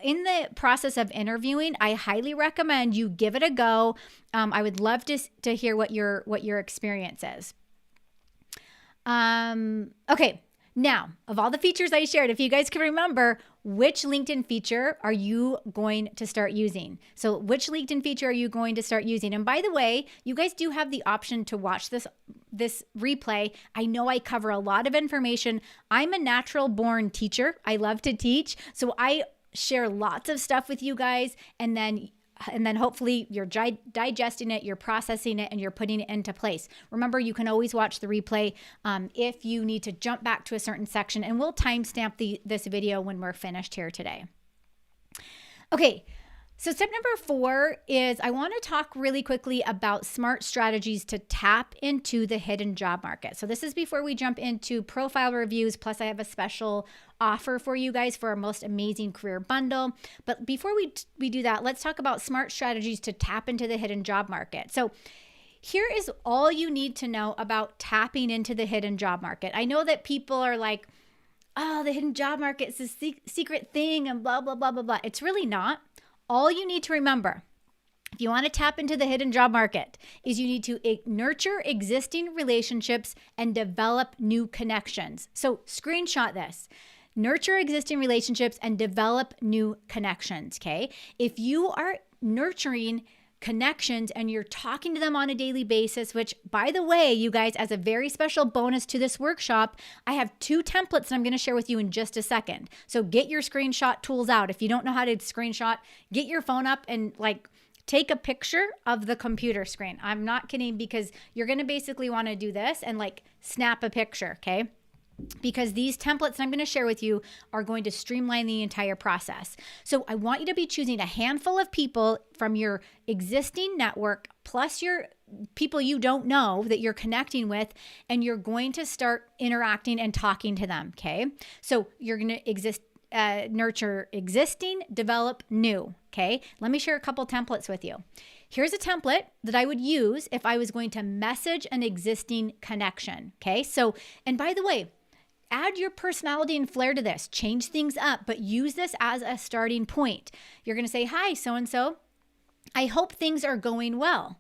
in the process of interviewing, I highly recommend you give it a go. I would love to hear what your experience is. Okay, now of all the features I shared, if you guys can remember, which LinkedIn feature are you going to start using? So which LinkedIn feature are you going to start using? And by the way, you guys do have the option to watch this replay. I know I cover a lot of information. I'm a natural born teacher. I love to teach. So I share lots of stuff with you guys, and then hopefully you're digesting it, you're processing it, and you're putting it into place. Remember, you can always watch the replay if you need to jump back to a certain section, and we'll timestamp this video when we're finished here today. Okay, so step number 4 is I want to talk really quickly about smart strategies to tap into the hidden job market. So this is before we jump into profile reviews, plus I have a special offer for you guys for our most amazing career bundle. But before we do that, let's talk about smart strategies to tap into the hidden job market. So here is all you need to know about tapping into the hidden job market. I know that people are like, oh, the hidden job market is a secret thing and blah, blah, blah, blah, blah. It's really not. All you need to remember, if you want to tap into the hidden job market, is you need to nurture existing relationships and develop new connections. So screenshot this. Nurture existing relationships and develop new connections, okay? If you are nurturing connections and you're talking to them on a daily basis, which by the way, you guys, as a very special bonus to this workshop, I have 2 templates that I'm going to share with you in just a second. So get your screenshot tools out. If you don't know how to screenshot, get your phone up and take a picture of the computer screen. I'm not kidding, because you're going to basically want to do this and snap a picture, okay? Because these templates that I'm going to share with you are going to streamline the entire process. So I want you to be choosing a handful of people from your existing network, plus your people you don't know that you're connecting with, and you're going to start interacting and talking to them, okay? So you're going to nurture existing, develop new, okay? Let me share a couple templates with you. Here's a template that I would use if I was going to message an existing connection, okay? So, and by the way, add your personality and flair to this. Change things up, but use this as a starting point. You're going to say, hi, so-and-so. I hope things are going well.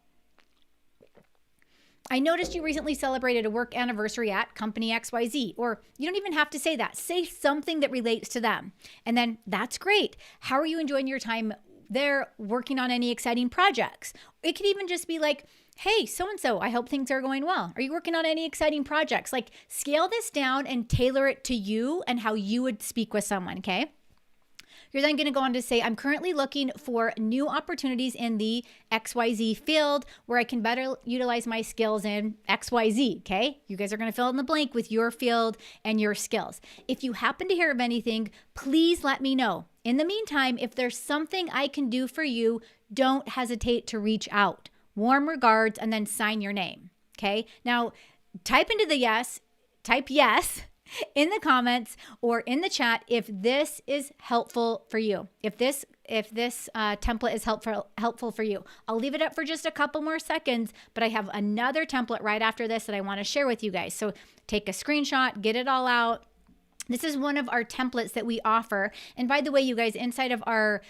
I noticed you recently celebrated a work anniversary at company XYZ. Or you don't even have to say that. Say something that relates to them. And then that's great. How are you enjoying your time there, working on any exciting projects? It could even just be like, hey, so-and-so, I hope things are going well. Are you working on any exciting projects? Scale this down and tailor it to you and how you would speak with someone, okay? You're then going to go on to say, I'm currently looking for new opportunities in the XYZ field where I can better utilize my skills in XYZ, okay? You guys are going to fill in the blank with your field and your skills. If you happen to hear of anything, please let me know. In the meantime, if there's something I can do for you, don't hesitate to reach out. Warm regards, and then sign your name, okay? Now, type yes in the comments or in the chat if this is helpful for you. If this template is helpful for you. I'll leave it up for just a couple more seconds, but I have another template right after this that I want to share with you guys. So take a screenshot, get it all out. This is one of our templates that we offer. And by the way, you guys, inside of our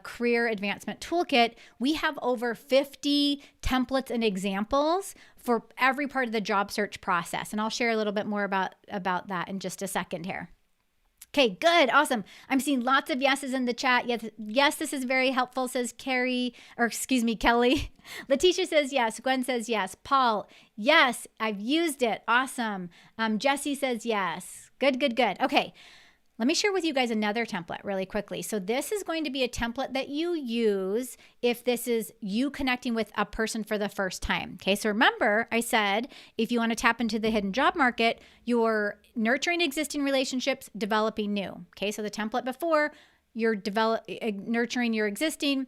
Career Advancement Toolkit, we have over 50 templates and examples for every part of the job search process. And I'll share a little bit more about that in just a second here. Okay, good. Awesome. I'm seeing lots of yeses in the chat. Yes, this is very helpful, says Kelly. Letitia says yes. Gwen says yes. Paul, yes, I've used it. Awesome. Jesse says yes. Good. Okay. Let me share with you guys another template really quickly. So this is going to be a template that you use if this is you connecting with a person for the first time. Okay, so remember I said if you want to tap into the hidden job market, you're nurturing existing relationships, developing new. Okay, so the template before, you're nurturing your existing.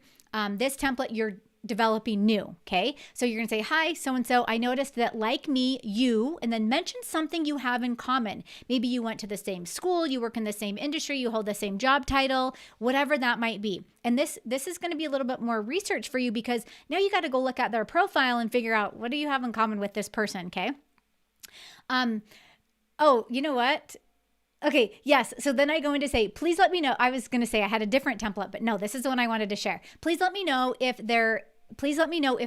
This template, you're developing new. Okay, so you're gonna say, hi, so-and-so, I noticed that like me, you, and then mention something you have in common. Maybe you went to the same school, you work in the same industry, you hold the same job title, whatever that might be. And this is going to be a little bit more research for you because now you got to go look at their profile and figure out what do you have in common with this person. Okay. Oh, you know what? Okay, yes. So then I go in to say, please let me know. I was going to say I had a different template, but no, this is the one I wanted to share. Please let me know if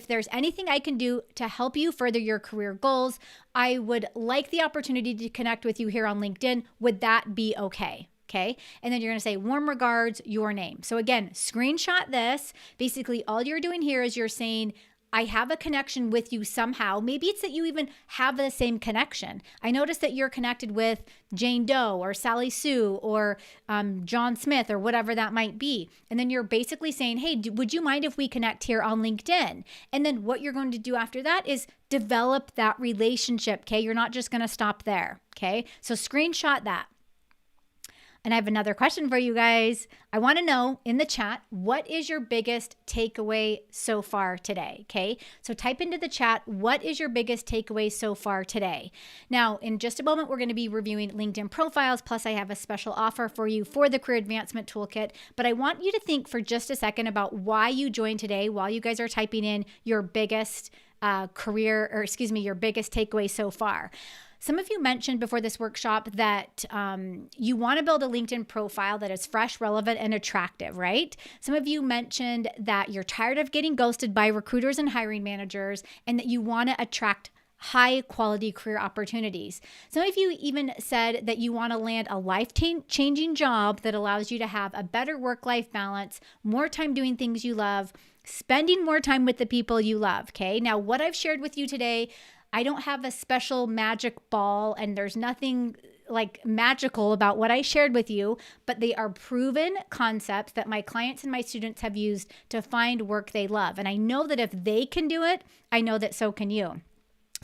there's anything I can do to help you further your career goals. I would like the opportunity to connect with you here on LinkedIn. Would that be okay? Okay. And then you're going to say, warm regards, your name. So again, screenshot this. Basically, all you're doing here is you're saying, I have a connection with you somehow. Maybe it's that you even have the same connection. I noticed that you're connected with Jane Doe or Sally Sue or John Smith or whatever that might be. And then you're basically saying, hey, would you mind if we connect here on LinkedIn? And then what you're going to do after that is develop that relationship. Okay. You're not just going to stop there. Okay. So screenshot that. And I have another question for you guys. I want to know in the chat, what is your biggest takeaway so far today? Okay, so type into the chat, what is your biggest takeaway so far today? Now, in just a moment, we're going to be reviewing LinkedIn profiles. Plus, I have a special offer for you for the Career Advancement Toolkit. But I want you to think for just a second about why you joined today while you guys are typing in your biggest your biggest takeaway so far. Some of you mentioned before this workshop that you want to build a LinkedIn profile that is fresh, relevant, and attractive, right? Some of you mentioned that you're tired of getting ghosted by recruiters and hiring managers and that you want to attract high quality career opportunities. Some of you even said that you want to land a life-changing job that allows you to have a better work-life balance, more time doing things you love, spending more time with the people you love, okay? Now, what I've shared with you today, I don't have a special magic ball and there's nothing like magical about what I shared with you, but they are proven concepts that my clients and my students have used to find work they love. And I know that if they can do it, I know that so can you.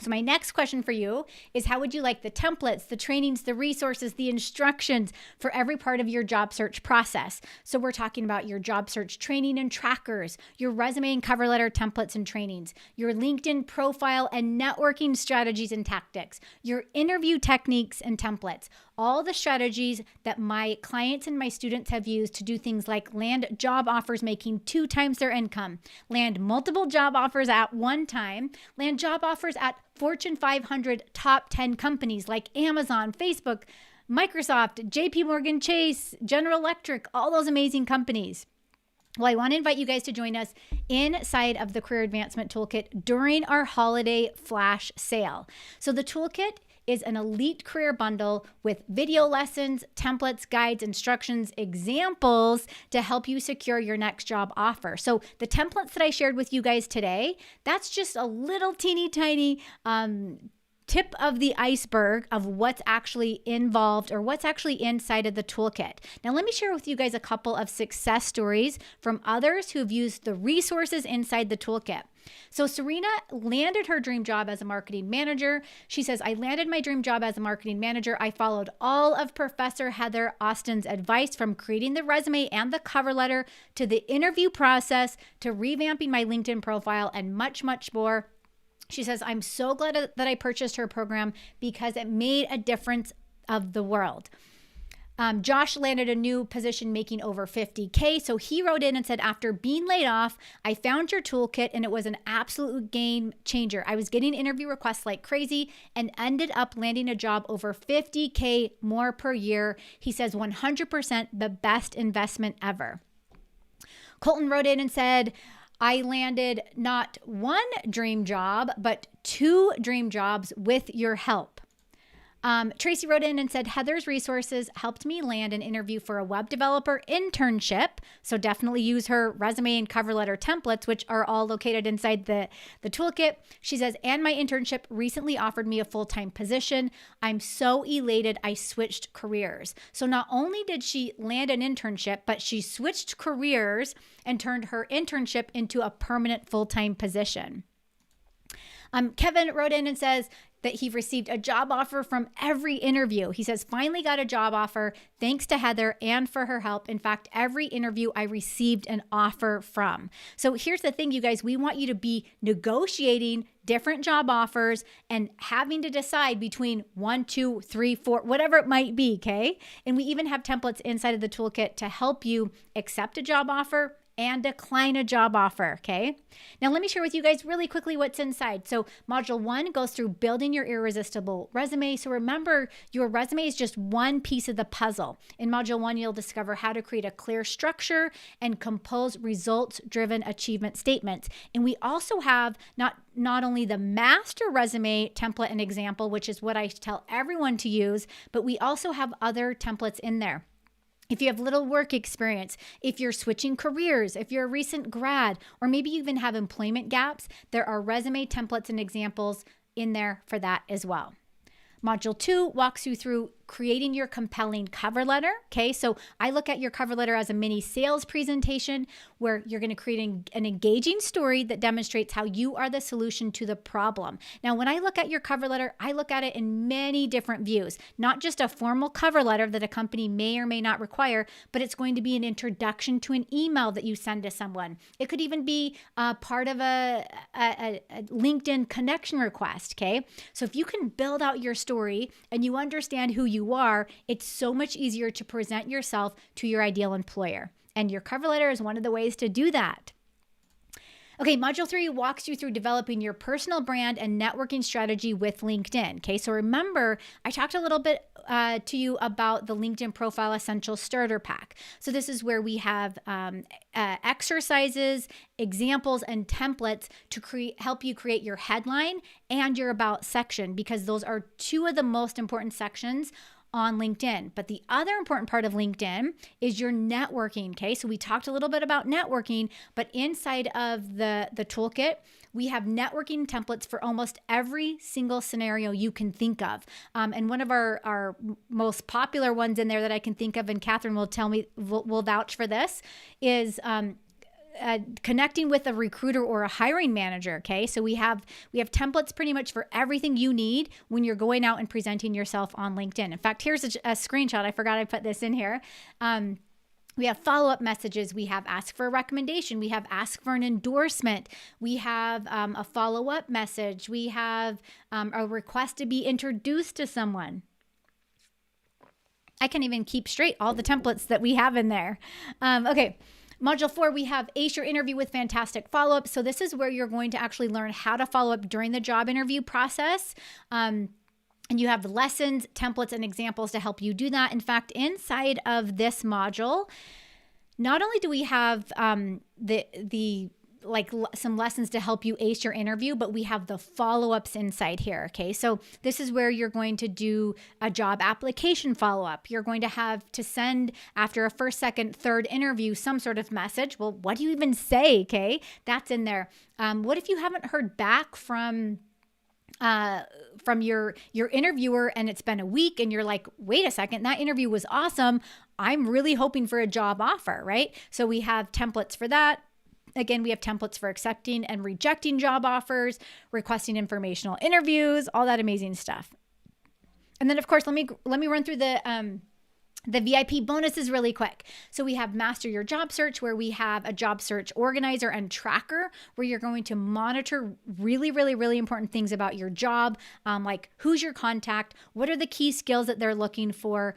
So my next question for you is, how would you like the templates, the trainings, the resources, the instructions for every part of your job search process? So we're talking about your job search training and trackers, your resume and cover letter templates and trainings, your LinkedIn profile and networking strategies and tactics, your interview techniques and templates, all the strategies that my clients and my students have used to do things like land job offers making 2 times their income, land multiple job offers at one time, land job offers at Fortune 500 top 10 companies like Amazon, Facebook, Microsoft, JP Morgan Chase, General Electric, all those amazing companies. Well, I want to invite you guys to join us inside of the Career Advancement Toolkit during our holiday flash sale. So the toolkit is an elite career bundle with video lessons, templates, guides, instructions, examples to help you secure your next job offer. So the templates that I shared with you guys today, that's just a little teeny tiny tip of the iceberg of what's actually involved or what's actually inside of the toolkit. Now, let me share with you guys a couple of success stories from others who've used the resources inside the toolkit. So Serena landed her dream job as a marketing manager. She says, I landed my dream job as a marketing manager. I followed all of Professor Heather Austin's advice, from creating the resume and the cover letter to the interview process to revamping my LinkedIn profile and much, much more. She says, I'm so glad that I purchased her program because it made a difference of the world. Josh landed a new position making over $50K. So he wrote in and said, after being laid off, I found your toolkit and it was an absolute game changer. I was getting interview requests like crazy and ended up landing a job over $50K more per year. He says 100% the best investment ever. Colton wrote in and said, I landed not one dream job, but 2 dream jobs with your help. Tracy wrote in and said, Heather's resources helped me land an interview for a web developer internship. So definitely use her resume and cover letter templates, which are all located inside the toolkit. She says, and my internship recently offered me a full-time position. I'm so elated I switched careers. So not only did she land an internship, but she switched careers and turned her internship into a permanent full-time position. Kevin wrote in and says that he received a job offer from every interview. He says, finally got a job offer thanks to Heather and for her help. In fact, every interview I received an offer from. So here's the thing, you guys, we want you to be negotiating different job offers and having to decide between 1, 2, 3, 4, whatever it might be, okay? And we even have templates inside of the toolkit to help you accept a job offer and decline a job offer, okay? Now let me share with you guys really quickly what's inside. So module 1 goes through building your irresistible resume. So remember, your resume is just one piece of the puzzle. In module 1, you'll discover how to create a clear structure and compose results-driven achievement statements. And we also have not only the master resume template and example, which is what I tell everyone to use, but we also have other templates in there. If you have little work experience, if you're switching careers, if you're a recent grad, or maybe you even have employment gaps, there are resume templates and examples in there for that as well. Module 2 walks you through creating your compelling cover letter. Okay, so I look at your cover letter as a mini sales presentation where you're going to create an engaging story that demonstrates how you are the solution to the problem. Now, when I look at your cover letter, I look at it in many different views, not just a formal cover letter that a company may or may not require, but it's going to be an introduction to an email that you send to someone. It could even be part of a LinkedIn connection request. Okay, so if you can build out your story and you understand who you are, it's so much easier to present yourself to your ideal employer. And your cover letter is one of the ways to do that. Okay, module 3 walks you through developing your personal brand and networking strategy with LinkedIn. Okay, so remember, I talked a little bit to you about the LinkedIn Profile Essential Starter Pack. So this is where we have exercises, examples, and templates to help you create your headline and your about section, because those are two of the most important sections on LinkedIn. But the other important part of LinkedIn is your networking. Okay, so we talked a little bit about networking, but inside of the toolkit, we have networking templates for almost every single scenario you can think of. And one of our most popular ones in there that I can think of, and Catherine will tell me, will vouch for this, is connecting with a recruiter or a hiring manager. Okay, so we have templates pretty much for everything you need when you're going out and presenting yourself on LinkedIn. In fact, here's a screenshot. I forgot I put this in here. We have follow-up messages. We have ask for a recommendation. We have ask for an endorsement. We have a follow-up message. We have a request to be introduced to someone. I can't even keep straight all the templates that we have in there. Okay. Module 4, we have Ace Your Interview with Fantastic Follow-Up. So this is where you're going to actually learn how to follow up during the job interview process. And you have lessons, templates, and examples to help you do that. In fact, inside of this module, not only do we have some lessons to help you ace your interview, but we have the follow-ups inside here. Okay, so this is where you're going to do a job application follow-up. You're going to have to send, after a first, second, third interview, some sort of message. Well, what do you even say? Okay, that's in there. What if you haven't heard back from your interviewer and it's been a week and you're like, wait a second, that interview was awesome. I'm really hoping for a job offer, right? So we have templates for that. Again, we have templates for accepting and rejecting job offers, requesting informational interviews, all that amazing stuff. And then, of course, let me run through the VIP bonuses really quick. So we have Master Your Job Search, where we have a job search organizer and tracker where you're going to monitor really, really, really important things about your job, like who's your contact, what are the key skills that they're looking for,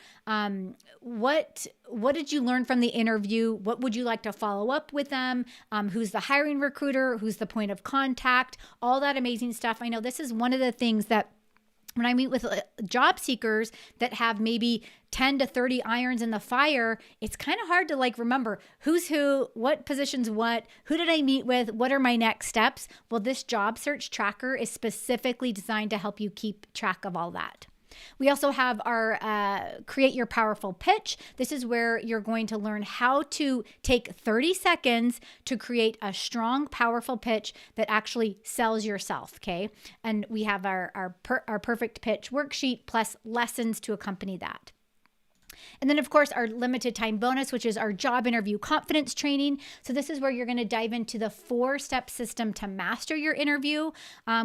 what did you learn from the interview, what would you like to follow up with them, who's the hiring recruiter, who's the point of contact, all that amazing stuff. I know this is one of the things that when I meet with job seekers that have maybe 10 to 30 irons in the fire, it's kind of hard to remember who's who, what positions what, who did I meet with, what are my next steps? Well, this job search tracker is specifically designed to help you keep track of all that. We also have our Create Your Powerful Pitch. This is where you're going to learn how to take 30 seconds to create a strong, powerful pitch that actually sells yourself, okay? And we have our perfect pitch worksheet plus lessons to accompany that. And then, of course, our limited time bonus, which is our job interview confidence training. So this is where you're going to dive into the 4-step system to master your interview.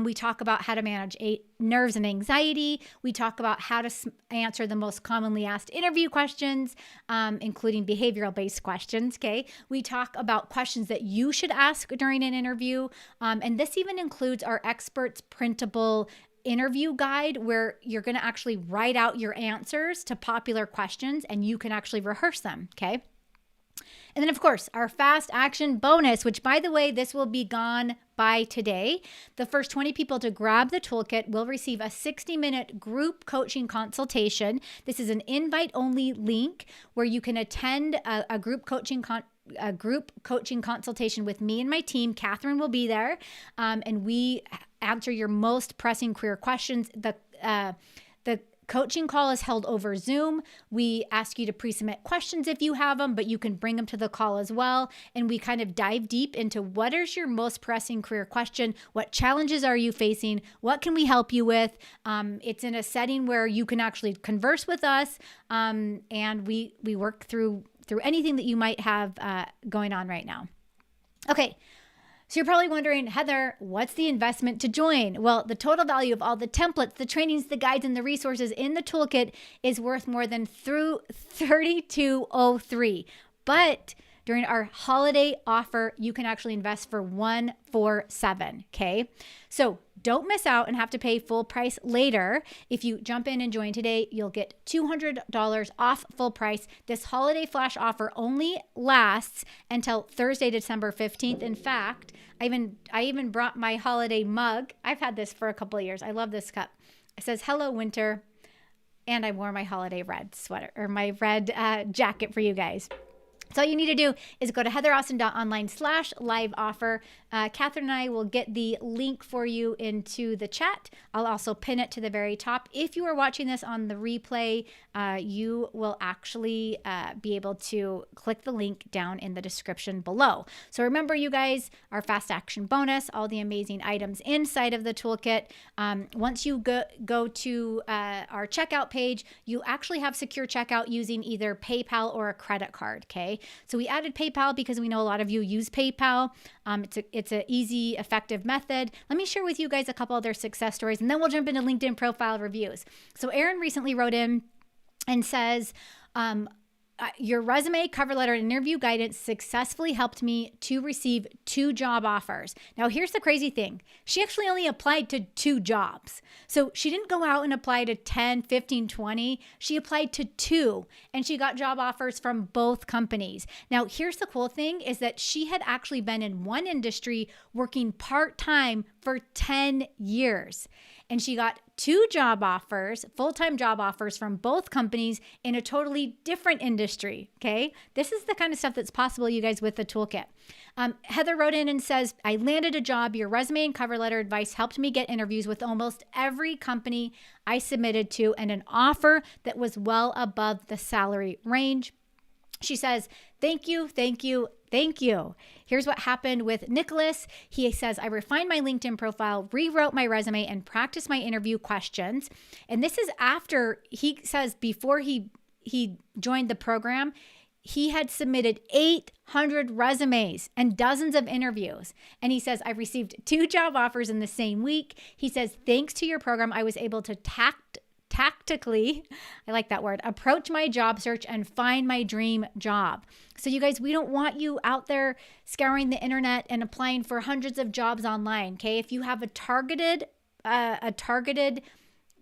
We talk about how to manage nerves and anxiety. We talk about how to answer the most commonly asked interview questions, including behavioral-based questions, okay? We talk about questions that you should ask during an interview. And this even includes our experts printable interview guide where you're going to actually write out your answers to popular questions and you can actually rehearse them, okay? And then, of course, our fast action bonus, which, by the way, this will be gone by today. The first 20 people to grab the toolkit will receive a 60-minute group coaching consultation. This is an invite-only link where you can attend a group coaching consultation with me and my team. Catherine will be there, and we answer your most pressing career questions. The coaching call is held over Zoom. We ask you to pre-submit questions if you have them, but you can bring them to the call as well. And we kind of dive deep into what is your most pressing career question? What challenges are you facing? What can we help you with? It's in a setting where you can actually converse with us, and we work through anything that you might have going on right now. Okay. So you're probably wondering, Heather, what's the investment to join? Well, the total value of all the templates, the trainings, the guides, and the resources in the toolkit is worth more than $32.03. But during our holiday offer, you can actually invest for $147, okay? So don't miss out and have to pay full price later. If you jump in and join today, you'll get $200 off full price. This holiday flash offer only lasts until Thursday, December 15th. In fact, I even brought my holiday mug. I've had this for a couple of years. I love this cup. It says, "Hello, winter." And I wore my holiday red sweater or my red jacket for you guys. So all you need to do is go to heatheraustin.online/live offer. Catherine and I will get the link for you into the chat. I'll also pin it to the very top. If you are watching this on the replay, you will actually be able to click the link down in the description below. So remember, you guys, our fast action bonus, all the amazing items inside of the toolkit. Once you go to our checkout page, you actually have secure checkout using either PayPal or a credit card, okay? So we added PayPal because we know a lot of you use PayPal. It's an easy, effective method. Let me share with you guys a couple of their success stories, and then we'll jump into LinkedIn profile reviews. So Erin recently wrote in and says, your resume, cover letter, and interview guidance successfully helped me to receive 2 job offers. Now, here's the crazy thing. She actually only applied to 2 jobs. So she didn't go out and apply to 10, 15, 20. She applied to 2, and she got job offers from both companies. Now, here's the cool thing is that she had actually been in one industry working part-time for 10 years. And she got 2 job offers, full-time job offers from both companies in a totally different industry, okay? This is the kind of stuff that's possible, you guys, with the toolkit. Heather wrote in and says, I landed a job. Your resume and cover letter advice helped me get interviews with almost every company I submitted to and an offer that was well above the salary range. She says, thank you, thank you, thank you. Here's what happened with Nicholas. He says, I refined my LinkedIn profile, rewrote my resume, and practiced my interview questions. And this is after, he says, before he joined the program, he had submitted 800 resumes and dozens of interviews. And he says, I received 2 job offers in the same week. He says, thanks to your program, I was able to tactically, I like that word, approach my job search and find my dream job. So you guys, we don't want you out there scouring the internet and applying for hundreds of jobs online, okay? If you have a targeted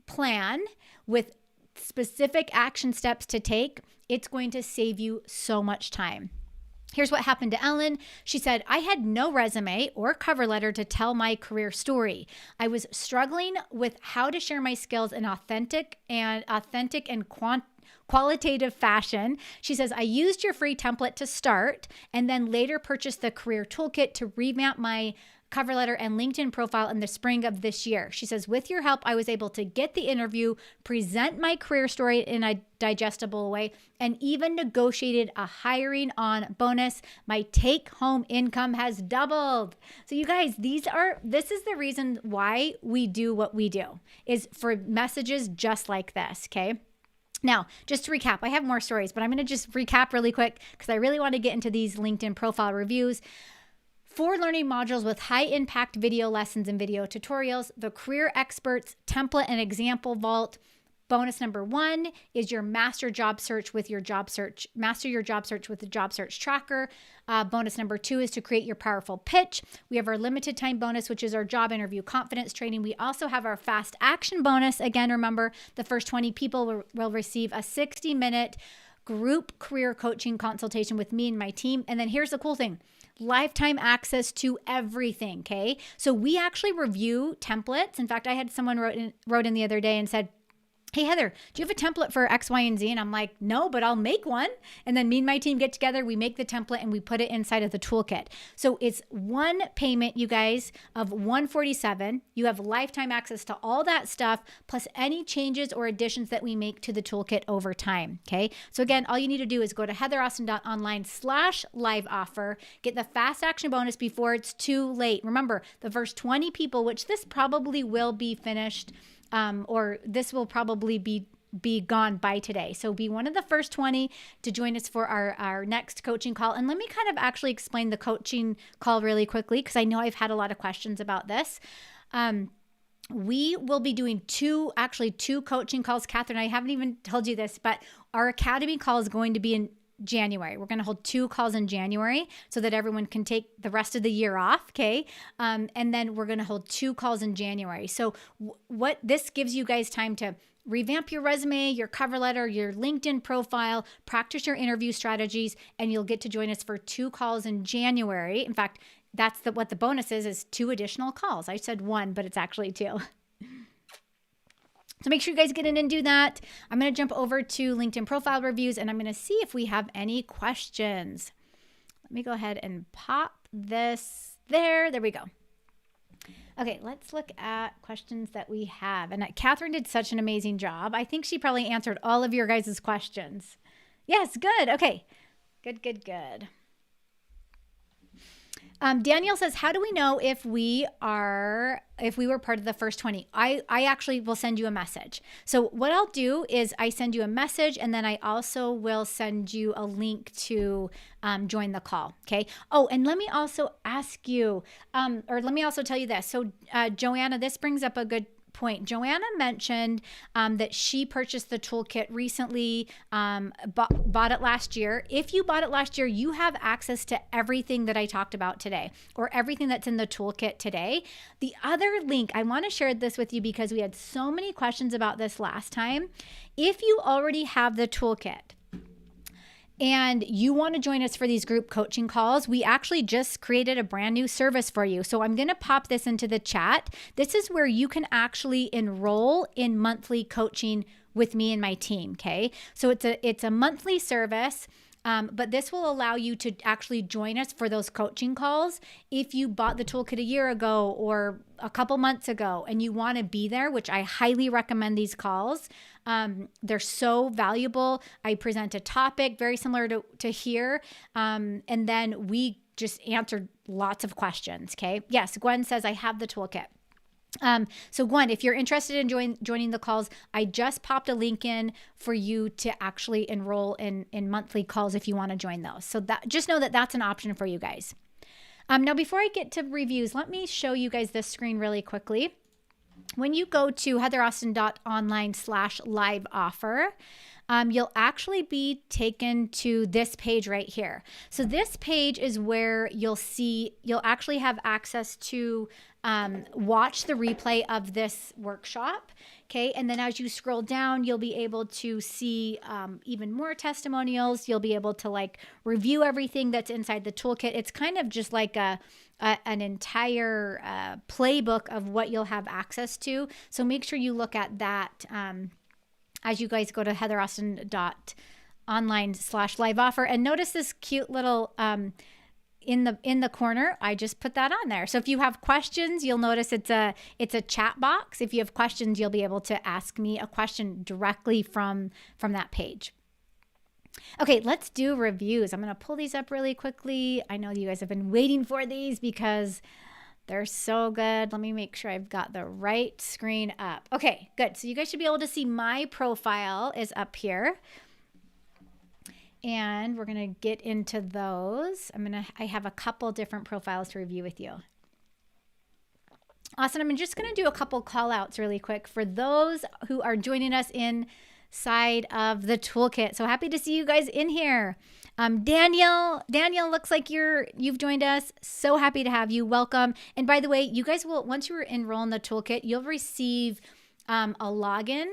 plan with specific action steps to take, it's going to save you so much time. Here's what happened to Ellen. She said, I had no resume or cover letter to tell my career story. I was struggling with how to share my skills in authentic and qualitative fashion. She says, I used your free template to start and then later purchased the career toolkit to revamp my cover letter, and LinkedIn profile in the spring of this year. She says, with your help, I was able to get the interview, present my career story in a digestible way, and even negotiated a hiring on bonus. My take-home income has doubled. So you guys, this is the reason why we do what we do, is for messages just like this, okay? Now, just to recap, I have more stories, but I'm going to just recap really quick because I really want to get into these LinkedIn profile reviews. 4 learning modules with high impact video lessons and video tutorials, the Career Experts Template and Example Vault. Bonus number 1 is your master your job search with the job search tracker. Bonus number 2 is to create your powerful pitch. We have our limited time bonus, which is our job interview confidence training. We also have our fast action bonus. Again, remember, the first 20 people will receive a 60-minute group career coaching consultation with me and my team. And then here's the cool thing. Lifetime access to everything, okay? So we actually review templates. In fact, I had someone wrote in the other day and said, hey, Heather, do you have a template for X, Y, and Z? And I'm like, no, but I'll make one. And then me and my team get together, we make the template, and we put it inside of the toolkit. So it's one payment, you guys, of $147. You have lifetime access to all that stuff, plus any changes or additions that we make to the toolkit over time, okay? So again, all you need to do is go to heatheraustin.online/live offer, get the fast action bonus before it's too late. Remember, the first 20 people, which this probably will be finished, or this will probably be gone by today. So be one of the first 20 to join us for our next coaching call. And let me kind of actually explain the coaching call really quickly, because I know I've had a lot of questions about this. We will be doing two coaching calls. Catherine, I haven't even told you this, but our academy call is going to be in January. We're going to hold 2 calls in January so that everyone can take the rest of the year off, okay? And then we're going to hold 2 calls in January. So what this gives you guys time to revamp your resume, your cover letter, your LinkedIn profile, practice your interview strategies, and you'll get to join us for 2 calls in January. In fact, that's what the bonus is 2 additional calls. I said 1, but it's actually 2. So make sure you guys get in and do that. I'm going to jump over to LinkedIn profile reviews, and I'm going to see if we have any questions. Let me go ahead and pop this there. There we go. Okay, let's look at questions that we have. And Catherine did such an amazing job. I think she probably answered all of your guys' questions. Yes, good. Okay, good. Daniel says, how do we know if we were part of the first 20? I actually will send you a message. So what I'll do is I send you a message, and then I also will send you a link to join the call. Okay. Oh, and let me also ask you, or let me also tell you this. So Joanna, this brings up a good point. Joanna mentioned that she purchased the toolkit recently, bought it last year. If you bought it last year, you have access to everything that I talked about today, or everything that's in the toolkit today. The other link, I want to share this with you because we had so many questions about this last time. If you already have the toolkit, and you want to join us for these group coaching calls, we actually just created a brand new service for you. So I'm going to pop this into the chat. This is where you can actually enroll in monthly coaching with me and my team, okay? So it's a monthly service, but this will allow you to actually join us for those coaching calls if you bought the toolkit a year ago or a couple months ago and you want to be there, which I highly recommend these calls. They're so valuable. I present a topic very similar to here, and then we just answered lots of questions, okay? Yes, Gwen says, I have the toolkit. So Gwen, if you're interested in joining the calls, I just popped a link in for you to actually enroll in monthly calls if you want to join those. So just know that that's an option for you guys. Now, before I get to reviews, let me show you guys this screen really quickly. When you go to heatheraustin.online/live offer, you'll actually be taken to this page right here. So this page is where you'll actually have access to watch the replay of this workshop. Okay. And then as you scroll down, you'll be able to see even more testimonials. You'll be able to review everything that's inside the toolkit. It's kind of just like an entire playbook of what you'll have access to. So make sure you look at that as you guys go to heatheraustin.online/live offer, and notice this cute little in the corner, I just put that on there. So if you have questions, you'll notice it's a chat box. If you have questions, you'll be able to ask me a question directly from that page. Okay, let's do reviews. I'm going to pull these up really quickly. I know you guys have been waiting for these because they're so good. Let me make sure I've got the right screen up. Okay, good. So you guys should be able to see my profile is up here. And we're going to get into those. I have a couple different profiles to review with you. Awesome. I'm just going to do a couple call outs really quick for those who are joining us inside of the toolkit. So happy to see you guys in here. Daniel, looks like you've joined us. So happy to have you. Welcome. And by the way, you guys will, once you enroll in the toolkit, you'll receive a login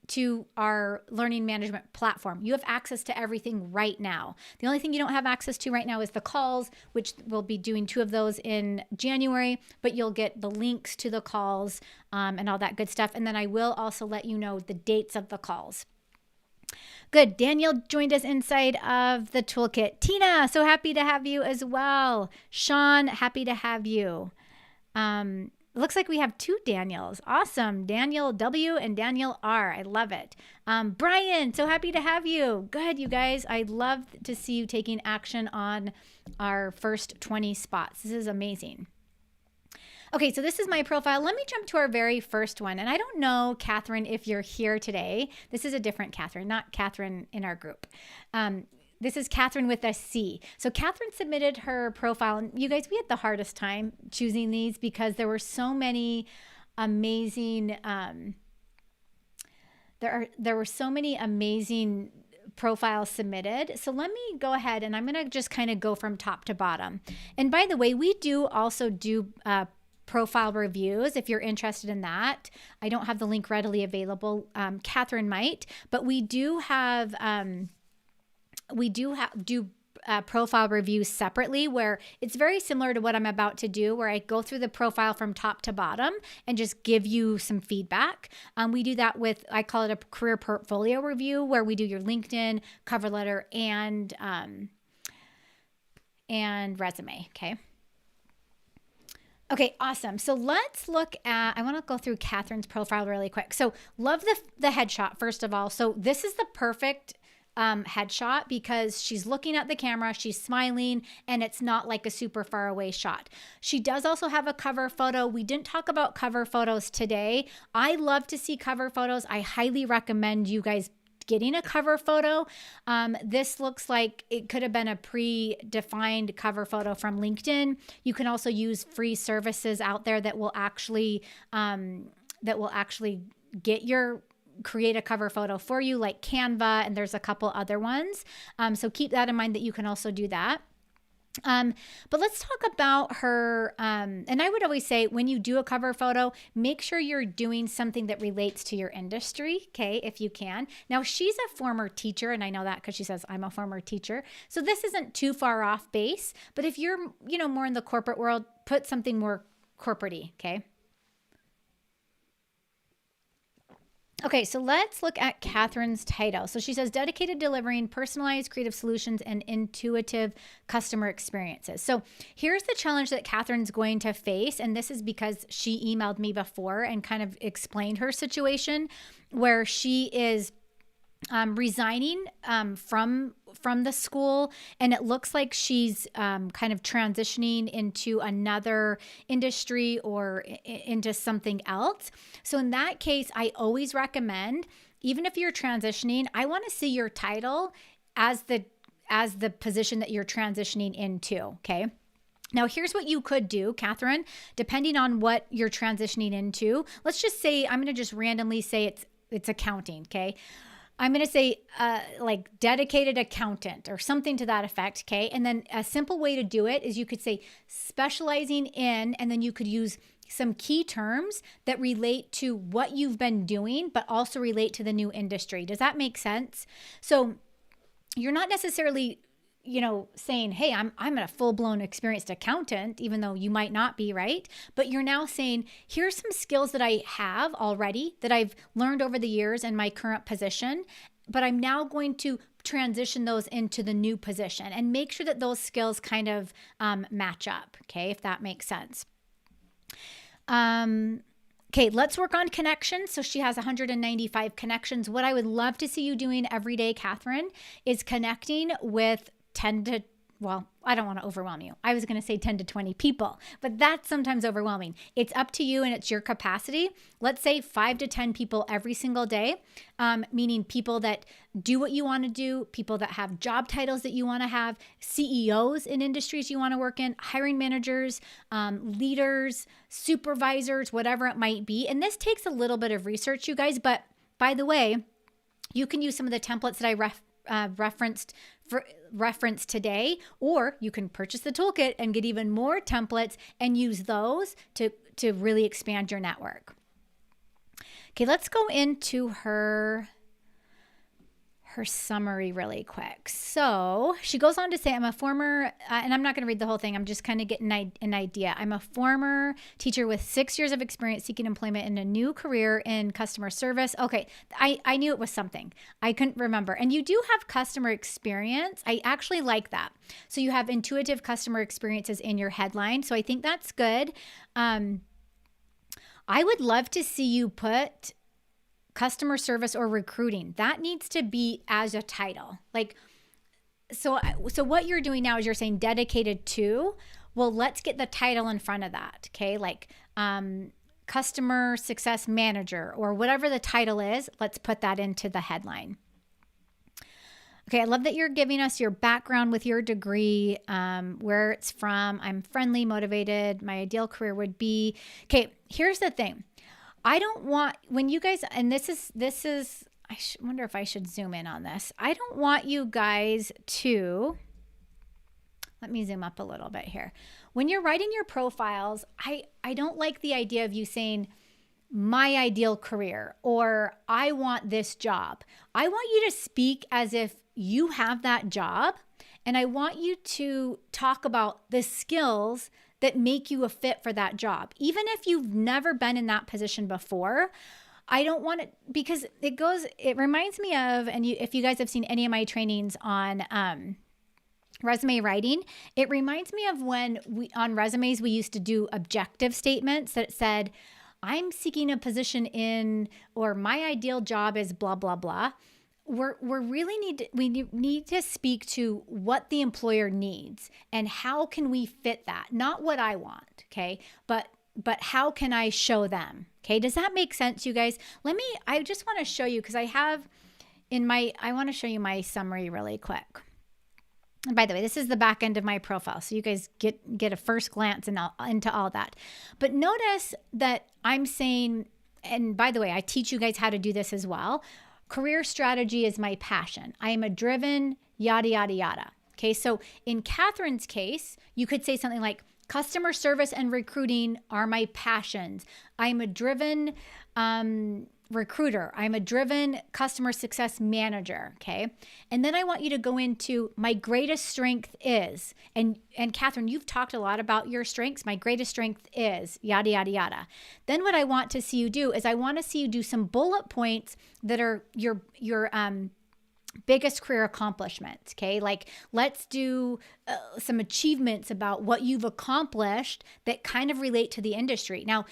to our learning management platform. You have access to everything right now. The only thing you don't have access to right now is the calls, which we'll be doing 2 of those in January, but you'll get the links to the calls and all that good stuff. And then I will also let you know the dates of the calls. Good. Daniel joined us inside of the toolkit. Tina, so happy to have you as well. Sean, happy to have you. It looks like we have 2 Daniels. Awesome. Daniel W and Daniel R. I love it. Brian, so happy to have you. Good, you guys. I'd love to see you taking action on our first 20 spots. This is amazing. Okay, so this is my profile. Let me jump to our very first one. And I don't know, Catherine, if you're here today. This is a different Catherine, not Catherine in our group. This is Catherine with a C. So Catherine submitted her profile. And you guys, we had the hardest time choosing these because there were so many amazing, there were so many amazing profiles submitted. So let me go ahead and I'm going to just kind of go from top to bottom. And by the way, we do also do profile reviews if you're interested in that. I don't have the link readily available. Catherine might, but we do have profile reviews separately where it's very similar to what I'm about to do, where I go through the profile from top to bottom and just give you some feedback. We do that with, I call it a career portfolio review, where we do your LinkedIn, cover letter, and resume. Okay, awesome. So let's look at, I want to go through Catherine's profile really quick. So love the headshot, first of all. So this is the perfect headshot because she's looking at the camera, she's smiling, and it's not like a super far away shot. She does also have a cover photo. We didn't talk about cover photos today. I love to see cover photos. I highly recommend you guys getting a cover photo. This looks like it could have been a predefined cover photo from LinkedIn. You can also use free services out there that will actually create a cover photo for you, like Canva, and there's a couple other ones. So keep that in mind that you can also do that. But let's talk about her. And I would always say when you do a cover photo, make sure you're doing something that relates to your industry, okay, if you can. Now, she's a former teacher, and I know that because she says, I'm a former teacher. So this isn't too far off base. But if you're, more in the corporate world, put something more corporate-y, okay? Okay, so let's look at Catherine's title. So she says, dedicated delivering personalized creative solutions and intuitive customer experiences. So here's the challenge that Catherine's going to face. And this is because she emailed me before and kind of explained her situation where she is resigning from the school, and it looks like she's kind of transitioning into another industry or into something else. So in that case, I always recommend, even if you're transitioning, I want to see your title as the position that you're transitioning into, okay? Now, here's what you could do, Catherine, depending on what you're transitioning into. Let's just say, I'm going to just randomly say it's accounting, okay? I'm going to say like dedicated accountant or something to that effect, okay? And then a simple way to do it is you could say specializing in, and then you could use some key terms that relate to what you've been doing, but also relate to the new industry. Does that make sense? So you're not necessarily saying, hey, I'm a full-blown experienced accountant, even though you might not be, right? But you're now saying, here's some skills that I have already that I've learned over the years in my current position, but I'm now going to transition those into the new position and make sure that those skills kind of match up, okay, if that makes sense. Okay, let's work on connections. So she has 195 connections. What I would love to see you doing every day, Catherine, is connecting with 10 to, well, I don't want to overwhelm you. I was going to say 10 to 20 people, but that's sometimes overwhelming. It's up to you and it's your capacity. Let's say 5 to 10 people every single day, meaning people that do what you want to do, people that have job titles that you want to have, CEOs in industries you want to work in, hiring managers, leaders, supervisors, whatever it might be. And this takes a little bit of research, you guys, but by the way, you can use some of the templates that I referenced today, or you can purchase the toolkit and get even more templates and use those to really expand your network. Okay, let's go into her summary really quick. So she goes on to say, I'm a former, and I'm not going to read the whole thing. I'm just kind of getting an idea. I'm a former teacher with 6 years of experience seeking employment in a new career in customer service. Okay, I knew it was something. I couldn't remember. And you do have customer experience. I actually like that. So you have intuitive customer experiences in your headline. So I think that's good. I would love to see you put customer service or recruiting. That needs to be as a title. Like, so what you're doing now is you're saying dedicated to, well, let's get the title in front of that. Okay. Like, customer success manager or whatever the title is, let's put that into the headline. Okay, I love that you're giving us your background with your degree, where it's from. I'm friendly, motivated. My ideal career would be, okay, here's the thing. I don't want, when you guys, and this is, I wonder if I should zoom in on this. I don't want you guys to, let me zoom up a little bit here. When you're writing your profiles, I don't like the idea of you saying, my ideal career, or I want this job. I want you to speak as if you have that job, and I want you to talk about the skills that make you a fit for that job. Even if you've never been in that position before, I don't want it, because it reminds me of, and if you guys have seen any of my trainings on resume writing, it reminds me of when on resumes, we used to do objective statements that said, I'm seeking a position in, or my ideal job is blah, blah, blah. We need to speak to what the employer needs and how can we fit that, not what I want. Okay. But how can I show them? Okay. Does that make sense, you guys? I just want to show you, because I want to show you my summary really quick. And by the way, this is the back end of my profile, so you guys get a first glance into all that. But notice that I'm saying, and by the way, I teach you guys how to do this as well. Career strategy is my passion. I am a driven, yada, yada, yada. Okay, so in Catherine's case, you could say something like, customer service and recruiting are my passions. I'm a driven recruiter. I'm a driven customer success manager. Okay. And then I want you to go into my greatest strength is, and Catherine, you've talked a lot about your strengths. My greatest strength is yada, yada, yada. Then what I want to see you do is I want to see you do some bullet points that are your biggest career accomplishments. Okay. Like, let's do some achievements about what you've accomplished that kind of relate to the industry. Now,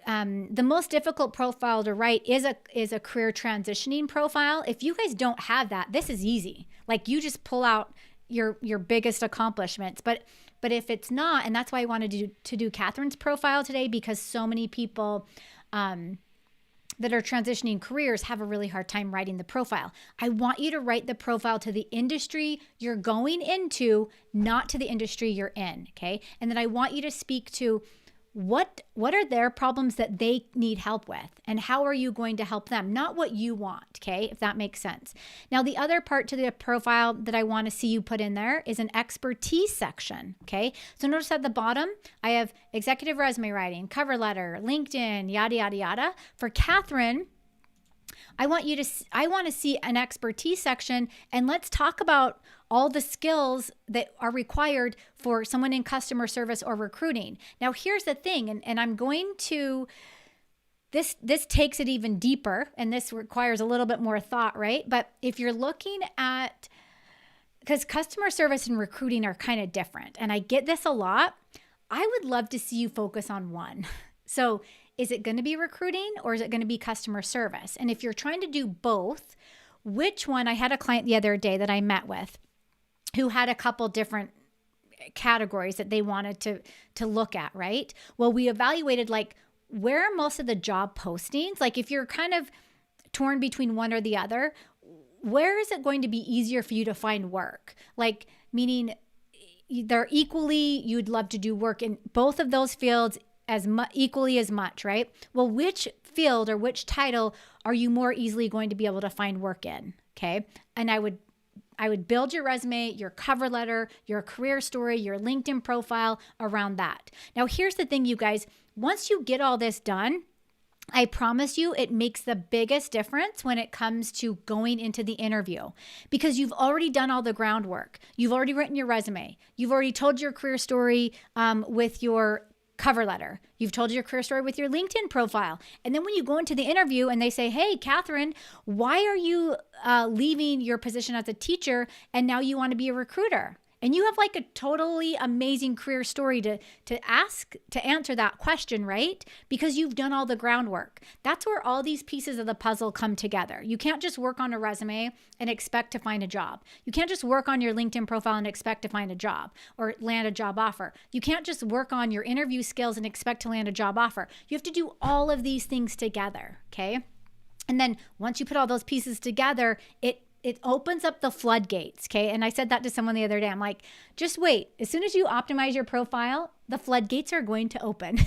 the most difficult profile to write is a career transitioning profile. If you guys don't have that, this is easy. Like, you just pull out your biggest accomplishments. But if it's not, and that's why I wanted to do Catherine's profile today, because so many people that are transitioning careers have a really hard time writing the profile. I want you to write the profile to the industry you're going into, not to the industry you're in. Okay. And then I want you to speak to what are their problems that they need help with, and how are you going to help them? Not what you want, okay, if that makes sense. Now, the other part to the profile that I want to see you put in there is an expertise section, okay? So notice at the bottom, I have executive resume writing, cover letter, LinkedIn, yada, yada, yada. For Catherine, I want to see an expertise section, and let's talk about all the skills that are required for someone in customer service or recruiting. Now, here's the thing, and I'm going to, this takes it even deeper, and this requires a little bit more thought, right? But if you're looking at, because customer service and recruiting are kind of different, and I get this a lot, I would love to see you focus on one. So is it going to be recruiting or is it going to be customer service? And if you're trying to do both, which one? I had a client the other day that I met with who had a couple different categories that they wanted to look at, right? Well, we evaluated like, where are most of the job postings? Like if you're kind of torn between one or the other, where is it going to be easier for you to find work? Like, meaning they're equally, you'd love to do work in both of those fields equally as much, right? Well, which field or which title are you more easily going to be able to find work in? Okay. And I would build your resume, your cover letter, your career story, your LinkedIn profile around that. Now, here's the thing, you guys. Once you get all this done, I promise you it makes the biggest difference when it comes to going into the interview, because you've already done all the groundwork. You've already written your resume. You've already told your career story with your cover letter. You've told your career story with your LinkedIn profile. And then when you go into the interview and they say, hey, Catherine, why are you leaving your position as a teacher and now you want to be a recruiter? And you have like a totally amazing career story to answer that question, right? Because you've done all the groundwork. That's where all these pieces of the puzzle come together. You can't just work on a resume and expect to find a job. You can't just work on your LinkedIn profile and expect to find a job or land a job offer. You can't just work on your interview skills and expect to land a job offer. You have to do all of these things together, okay? And then once you put all those pieces together, it opens up the floodgates, okay? And I said that to someone the other day. I'm like, just wait. As soon as you optimize your profile, the floodgates are going to open.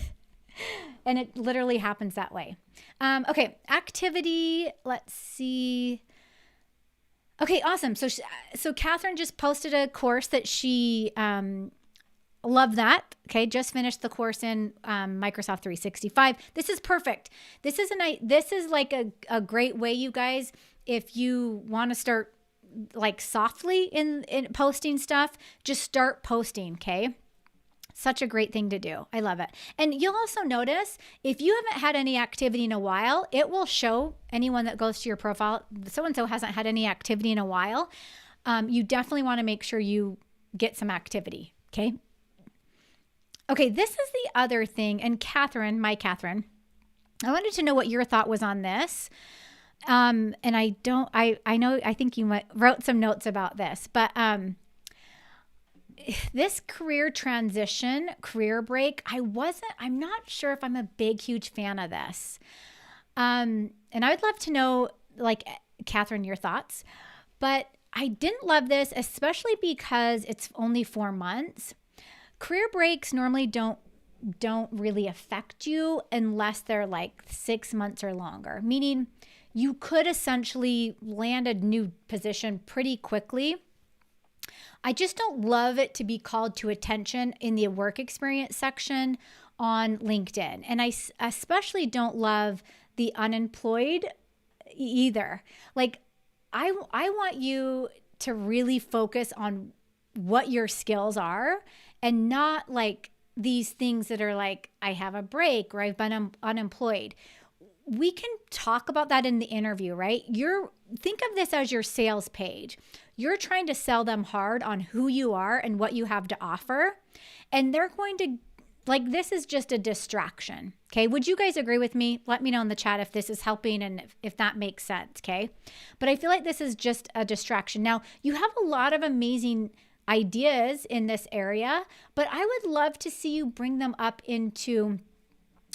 And it literally happens that way. Okay, activity. Let's see. Okay, awesome. So Catherine just posted a course that she love that. Okay, just finished the course in Microsoft 365. This is perfect. This is like a great way, you guys. If you want to start like softly in posting stuff, just start posting, okay? Such a great thing to do. I love it. And you'll also notice if you haven't had any activity in a while, it will show anyone that goes to your profile, so-and-so hasn't had any activity in a while. You definitely want to make sure you get some activity, okay? Okay, this is the other thing. And Catherine, I wanted to know what your thought was on this. And I think you wrote some notes about this, but this career transition, career break, I'm not sure if I'm a huge fan of this. And I would love to know, like, Catherine, your thoughts, but I didn't love this, especially because it's only 4 months. Career breaks normally don't really affect you unless they're like 6 months or longer, meaning you could essentially land a new position pretty quickly. I just don't love it to be called to attention in the work experience section on LinkedIn. And I especially don't love the unemployed either. Like, I want you to really focus on what your skills are and not like these things that are like, I have a break or I've been unemployed. We can talk about that in the interview, right? Think of this as your sales page. You're trying to sell them hard on who you are and what you have to offer. And they're going to, like, this is just a distraction. Okay. Would you guys agree with me? Let me know in the chat if this is helping and if that makes sense. Okay. But I feel like this is just a distraction. Now, you have a lot of amazing ideas in this area, but I would love to see you bring them up into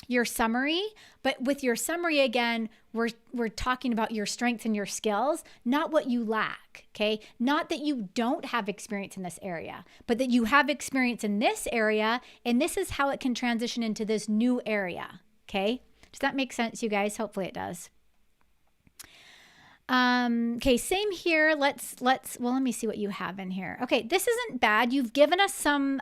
your summary. But with your summary, again, we're talking about your strengths and your skills, not what you lack, okay? Not that you don't have experience in this area, but that you have experience in this area, and this is how it can transition into this new area, okay? Does that make sense, you guys? Hopefully it does. Okay, same here. Well, let me see what you have in here. Okay, this isn't bad. You've given us some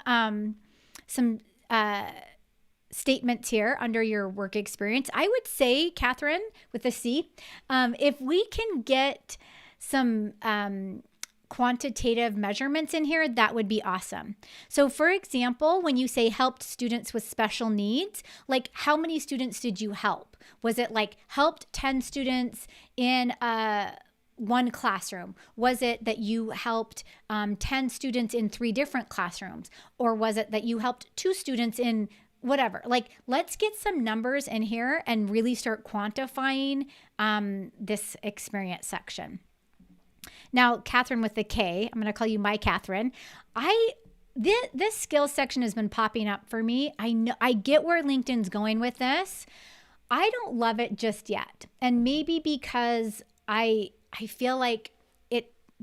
statements here under your work experience. I would say, Catherine, with a C, if we can get some quantitative measurements in here, that would be awesome. So for example, when you say helped students with special needs, like how many students did you help? Was it like helped 10 students in one classroom? Was it that you helped 10 students in 3 different classrooms? Or was it that you helped 2 students in whatever? Like, let's get some numbers in here and really start quantifying this experience section. Now, Catherine with the K, I'm going to call you my Catherine. This skills section has been popping up for me. I get where LinkedIn's going with this. I don't love it just yet. And maybe because I feel like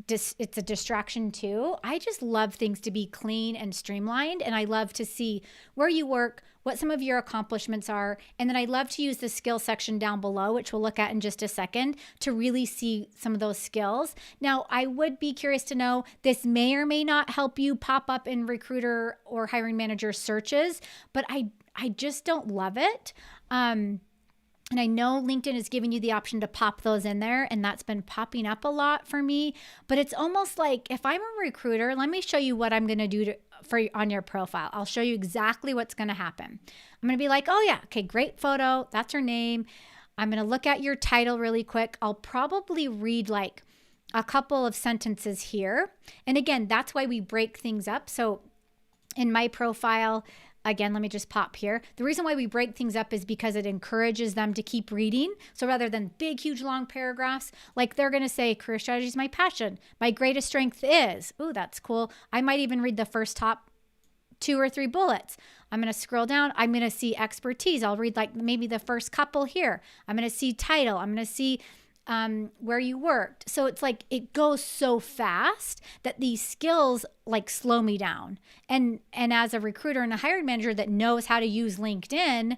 it's a distraction too. I just love things to be clean and streamlined. And I love to see where you work, what some of your accomplishments are. And then I love to use the skill section down below, which we'll look at in just a second, to really see some of those skills. Now, I would be curious to know, this may or may not help you pop up in recruiter or hiring manager searches, but I just don't love it. And I know LinkedIn is giving you the option to pop those in there, and that's been popping up a lot for me. But it's almost like, if I'm a recruiter, let me show you what I'm going to do on your profile. I'll show you exactly what's going to happen. I'm going to be like, oh yeah, okay, great photo. That's her name. I'm going to look at your title really quick. I'll probably read like a couple of sentences here. And again, that's why we break things up. So in my profile, again, let me just pop here. The reason why we break things up is because it encourages them to keep reading. So rather than big, huge, long paragraphs, like they're going to say, career strategy is my passion. My greatest strength is, ooh, that's cool. I might even read the first top 2 or 3 bullets. I'm going to scroll down. I'm going to see expertise. I'll read like maybe the first couple here. I'm going to see title. I'm going to see where you worked. So it's like, it goes so fast that these skills like slow me down. And as a recruiter and a hiring manager that knows how to use LinkedIn,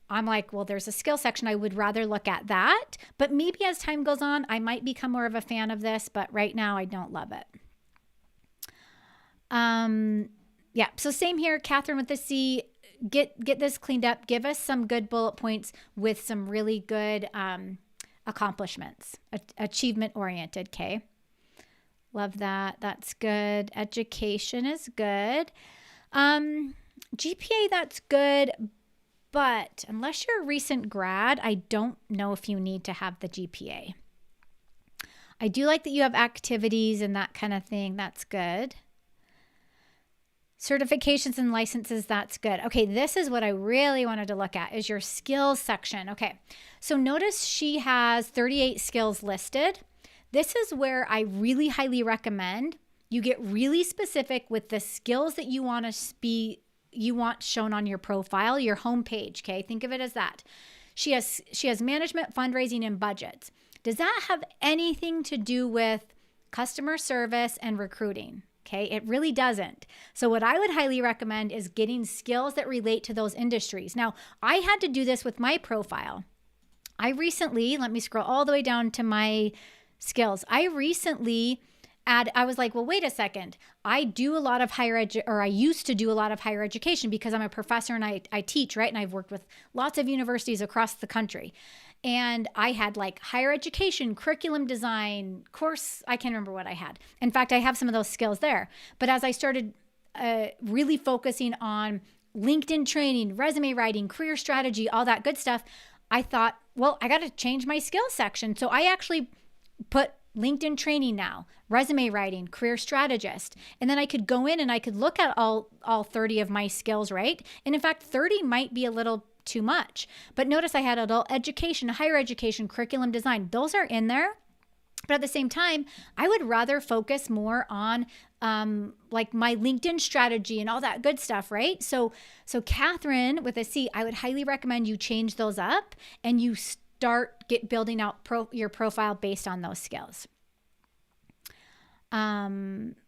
I'm like, well, there's a skill section. I would rather look at that. But maybe as time goes on, I might become more of a fan of this, but right now I don't love it. Yeah. So same here, Catherine with the C, get this cleaned up. Give us some good bullet points with some really good, accomplishments, achievement oriented. Okay. Love that. That's good. Education is good. GPA, that's good. But unless you're a recent grad, I don't know if you need to have the GPA. I do like that you have activities and that kind of thing. That's good. Certifications and licenses, that's good. Okay, this is what I really wanted to look at, is your skills section. Okay, so notice she has 38 skills listed. This is where I really highly recommend you get really specific with the skills that you want shown on your profile, your homepage. Okay, think of it as that. She has management, fundraising, and budgets. Does that have anything to do with customer service and recruiting? Okay, it really doesn't. So what I would highly recommend is getting skills that relate to those industries. Now, I had to do this with my profile. Let me scroll all the way down to my skills. I was like, well, wait a second. I used to do a lot of higher education because I'm a professor and I teach, right? And I've worked with lots of universities across the country. And I had like higher education, curriculum design, course, I can't remember what I had. In fact, I have some of those skills there. But as I started really focusing on LinkedIn training, resume writing, career strategy, all that good stuff, I thought, well, I got to change my skills section. So I actually put LinkedIn training now, resume writing, career strategist. And then I could go in and I could look at all 30 of my skills, right? And in fact, 30 might be a little too much. But notice I had adult education, higher education, curriculum design. Those are in there. But at the same time, I would rather focus more on like my LinkedIn strategy and all that good stuff, right? So Catherine with a C, I would highly recommend you change those up and you start building out your profile based on those skills.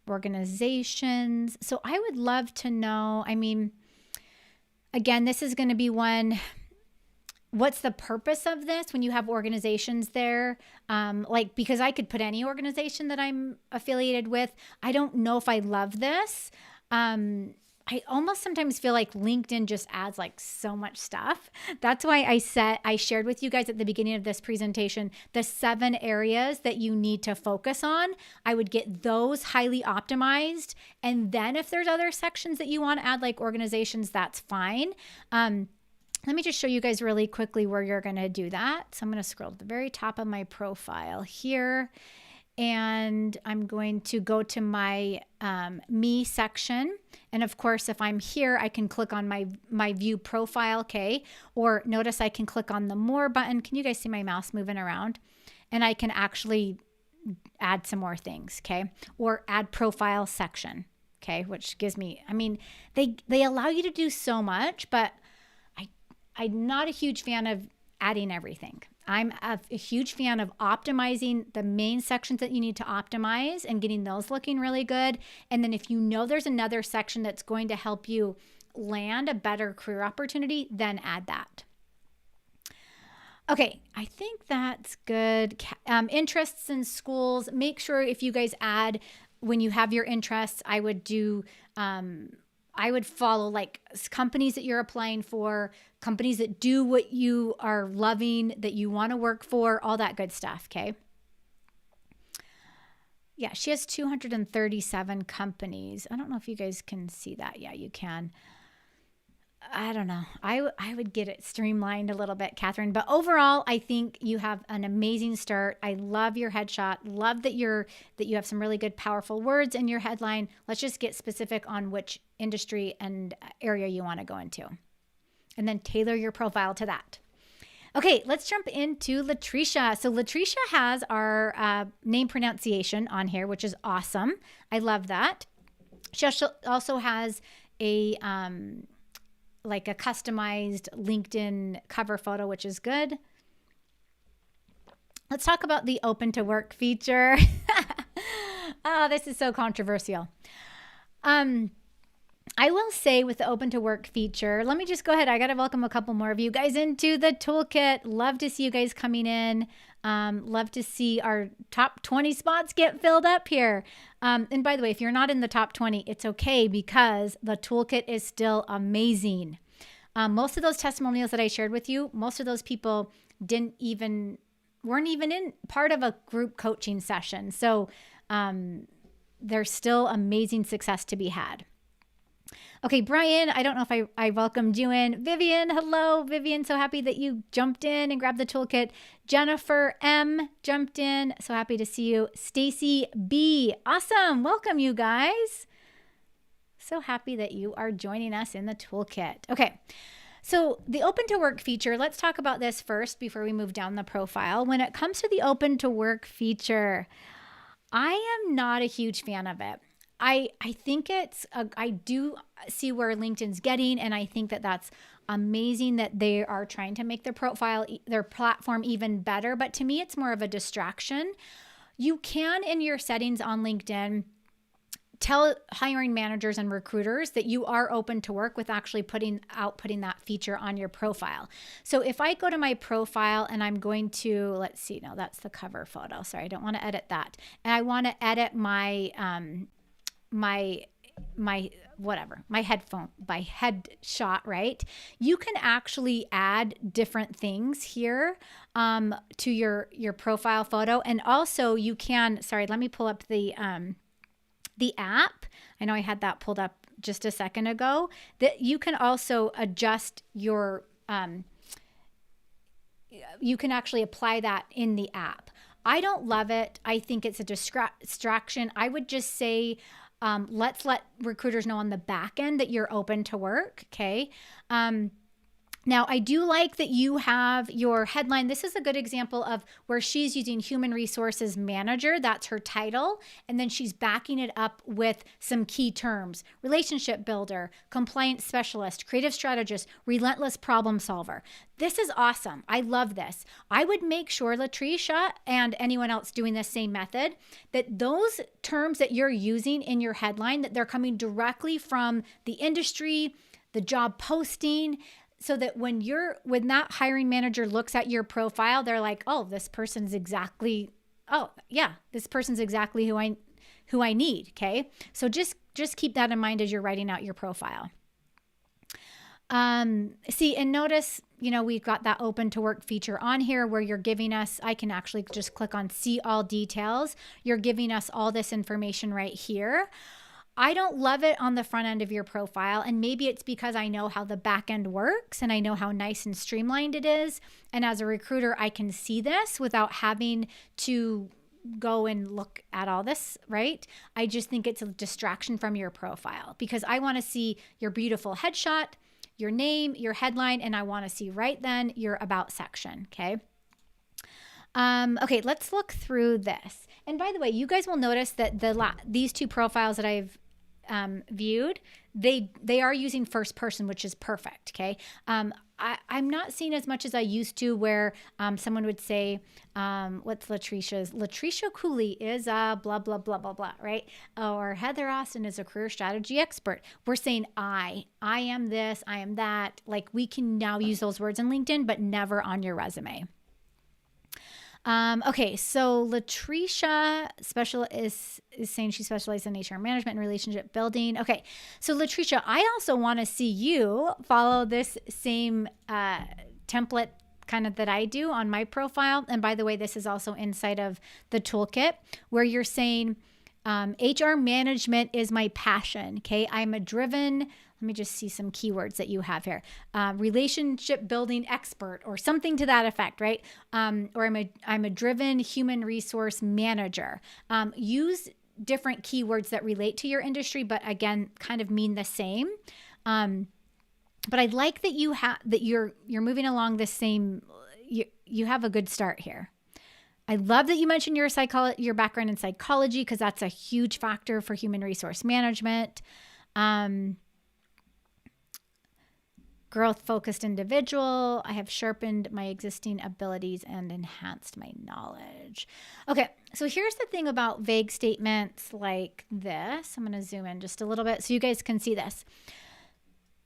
Organizations. So I would love to know, again, this is going to be one, what's the purpose of this when you have organizations there? Because I could put any organization that I'm affiliated with. I don't know if I love this. I almost sometimes feel like LinkedIn just adds like so much stuff. That's why I shared with you guys at the beginning of this presentation the 7 areas that you need to focus on. I would get those highly optimized. And then if there's other sections that you want to add, like organizations, that's fine. Let me just show you guys really quickly where you're going to do that. So I'm going to scroll to the very top of my profile here. And I'm going to go to my me section. And of course, if I'm here, I can click on my view profile, okay? Or notice I can click on the more button. Can you guys see my mouse moving around? And I can actually add some more things, okay? Or add profile section, okay? Which gives me, I mean, they allow you to do so much, but I'm not a huge fan of adding everything. I'm a huge fan of optimizing the main sections that you need to optimize and getting those looking really good. And then if you know there's another section that's going to help you land a better career opportunity, then add that. Okay, I think that's good. Interests in schools. Make sure if you guys add, when you have your interests, I would follow like companies that you're applying for, companies that do what you are loving, that you want to work for, all that good stuff, okay? Yeah, she has 237 companies. I don't know if you guys can see that. Yeah, you can. I don't know. I would get it streamlined a little bit, Catherine. But overall, I think you have an amazing start. I love your headshot. Love that you have some really good, powerful words in your headline. Let's just get specific on which industry and area you want to go into, and then tailor your profile to that. Okay, let's jump into Latricia. So Latricia has our name pronunciation on here, which is awesome. I love that. She also has a like a customized LinkedIn cover photo, which is good. Let's talk about the open to work feature. Oh, this is so controversial. I will say with the open to work feature, let me just go ahead. I got to welcome a couple more of you guys into the toolkit. Love to see you guys coming in. Love to see our top 20 spots get filled up here. And by the way, if you're not in the top 20, it's okay because the toolkit is still amazing. Most of those testimonials that I shared with you, most of those people weren't even in part of a group coaching session. So there's still amazing success to be had. Okay, Brian, I don't know if I welcomed you in. Vivian, hello. Vivian, so happy that you jumped in and grabbed the toolkit. Jennifer M jumped in. So happy to see you. Stacy B, awesome. Welcome, you guys. So happy that you are joining us in the toolkit. Okay, so the open to work feature, let's talk about this first before we move down the profile. When it comes to the open to work feature, I am not a huge fan of it. I think I do see where LinkedIn's getting, and I think that that's amazing that they are trying to make their platform even better. But to me, it's more of a distraction. You can, in your settings on LinkedIn, tell hiring managers and recruiters that you are open to work with actually putting that feature on your profile. So if I go to my profile and I'm going to, let's see, no, that's the cover photo. Sorry, I don't want to edit that. And I want to edit my headshot, right? You can actually add different things here to your profile photo. And also you can, sorry, let me pull up the app. I know I had that pulled up just a second ago, that you can also adjust your, you can actually apply that in the app. I don't love it. I think it's a distraction. I would just say, let's let recruiters know on the back end that you're open to work. Okay. Now, I do like that you have your headline. This is a good example of where she's using human resources manager. That's her title. And then she's backing it up with some key terms: relationship builder, compliance specialist, creative strategist, relentless problem solver. This is awesome. I love this. I would make sure, Latricia and anyone else doing this same method, that those terms that you're using in your headline, that they're coming directly from the industry, the job posting, so that when that hiring manager looks at your profile, they're like, oh, this person's exactly who I need. Okay. So just just keep that in mind as you're writing out your profile. See, and notice, we've got that open to work feature on here where you're giving us, I can actually just click on see all details. You're giving us all this information right here. I don't love it on the front end of your profile. And maybe it's because I know how the back end works and I know how nice and streamlined it is. And as a recruiter, I can see this without having to go and look at all this, right? I just think it's a distraction from your profile because I want to see your beautiful headshot, your name, your headline, and I want to see right then your about section, okay? Okay, let's look through this. And by the way, you guys will notice that these two profiles that I've viewed, they are using first person, which is perfect, okay? I'm not seeing as much as I used to where someone would say, what's Latricia's? Latricia Cooley is a blah, blah, blah, blah, blah, right? Or Heather Austin is a career strategy expert. We're saying I am this, I am that. Like we can now use those words in LinkedIn, but never on your resume. Okay, so Latricia is saying she specializes in HR management and relationship building. Okay, so Latricia, I also want to see you follow this same template kind of that I do on my profile. And by the way, this is also inside of the toolkit where you're saying HR management is my passion. Okay, I'm a driven, let me just see some keywords that you have here. Relationship building expert or something to that effect, right? Or I'm a driven human resource manager. Use different keywords that relate to your industry, but again, kind of mean the same. But I like that you're moving along the same. You have a good start here. I love that you mentioned your background in psychology because that's a huge factor for human resource management. Growth-focused individual. I have sharpened my existing abilities and enhanced my knowledge. Okay, so here's the thing about vague statements like this. I'm going to zoom in just a little bit so you guys can see this.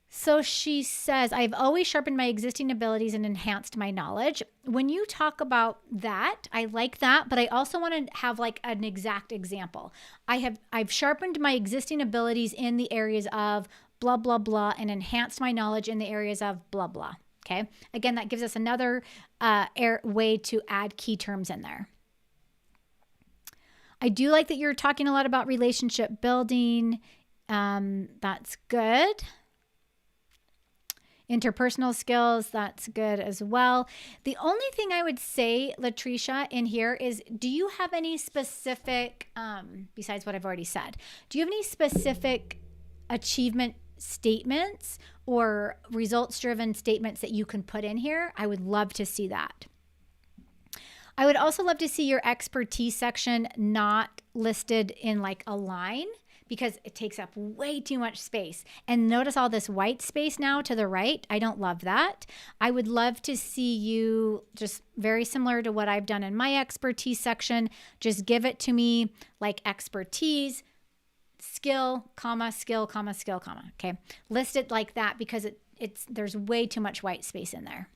So she says, I've always sharpened my existing abilities and enhanced my knowledge. When you talk about that, I like that, but I also want to have like an exact example. I've sharpened my existing abilities in the areas of blah, blah, blah, and enhanced my knowledge in the areas of blah, blah. Okay. Again, that gives us another way to add key terms in there. I do like that you're talking a lot about relationship building. That's good. Interpersonal skills, that's good as well. The only thing I would say, Latricia, in here is, do you have any specific, besides what I've already said, do you have any specific achievement statements or results-driven statements that you can put in here? I would love to see that. I would also love to see your expertise section not listed in like a line because it takes up way too much space. And notice all this white space now to the right. I don't love that. I would love to see you just very similar to what I've done in my expertise section. Just give it to me like expertise, skill, comma, skill, comma, skill, comma. Okay. List it like that because there's way too much white space in there.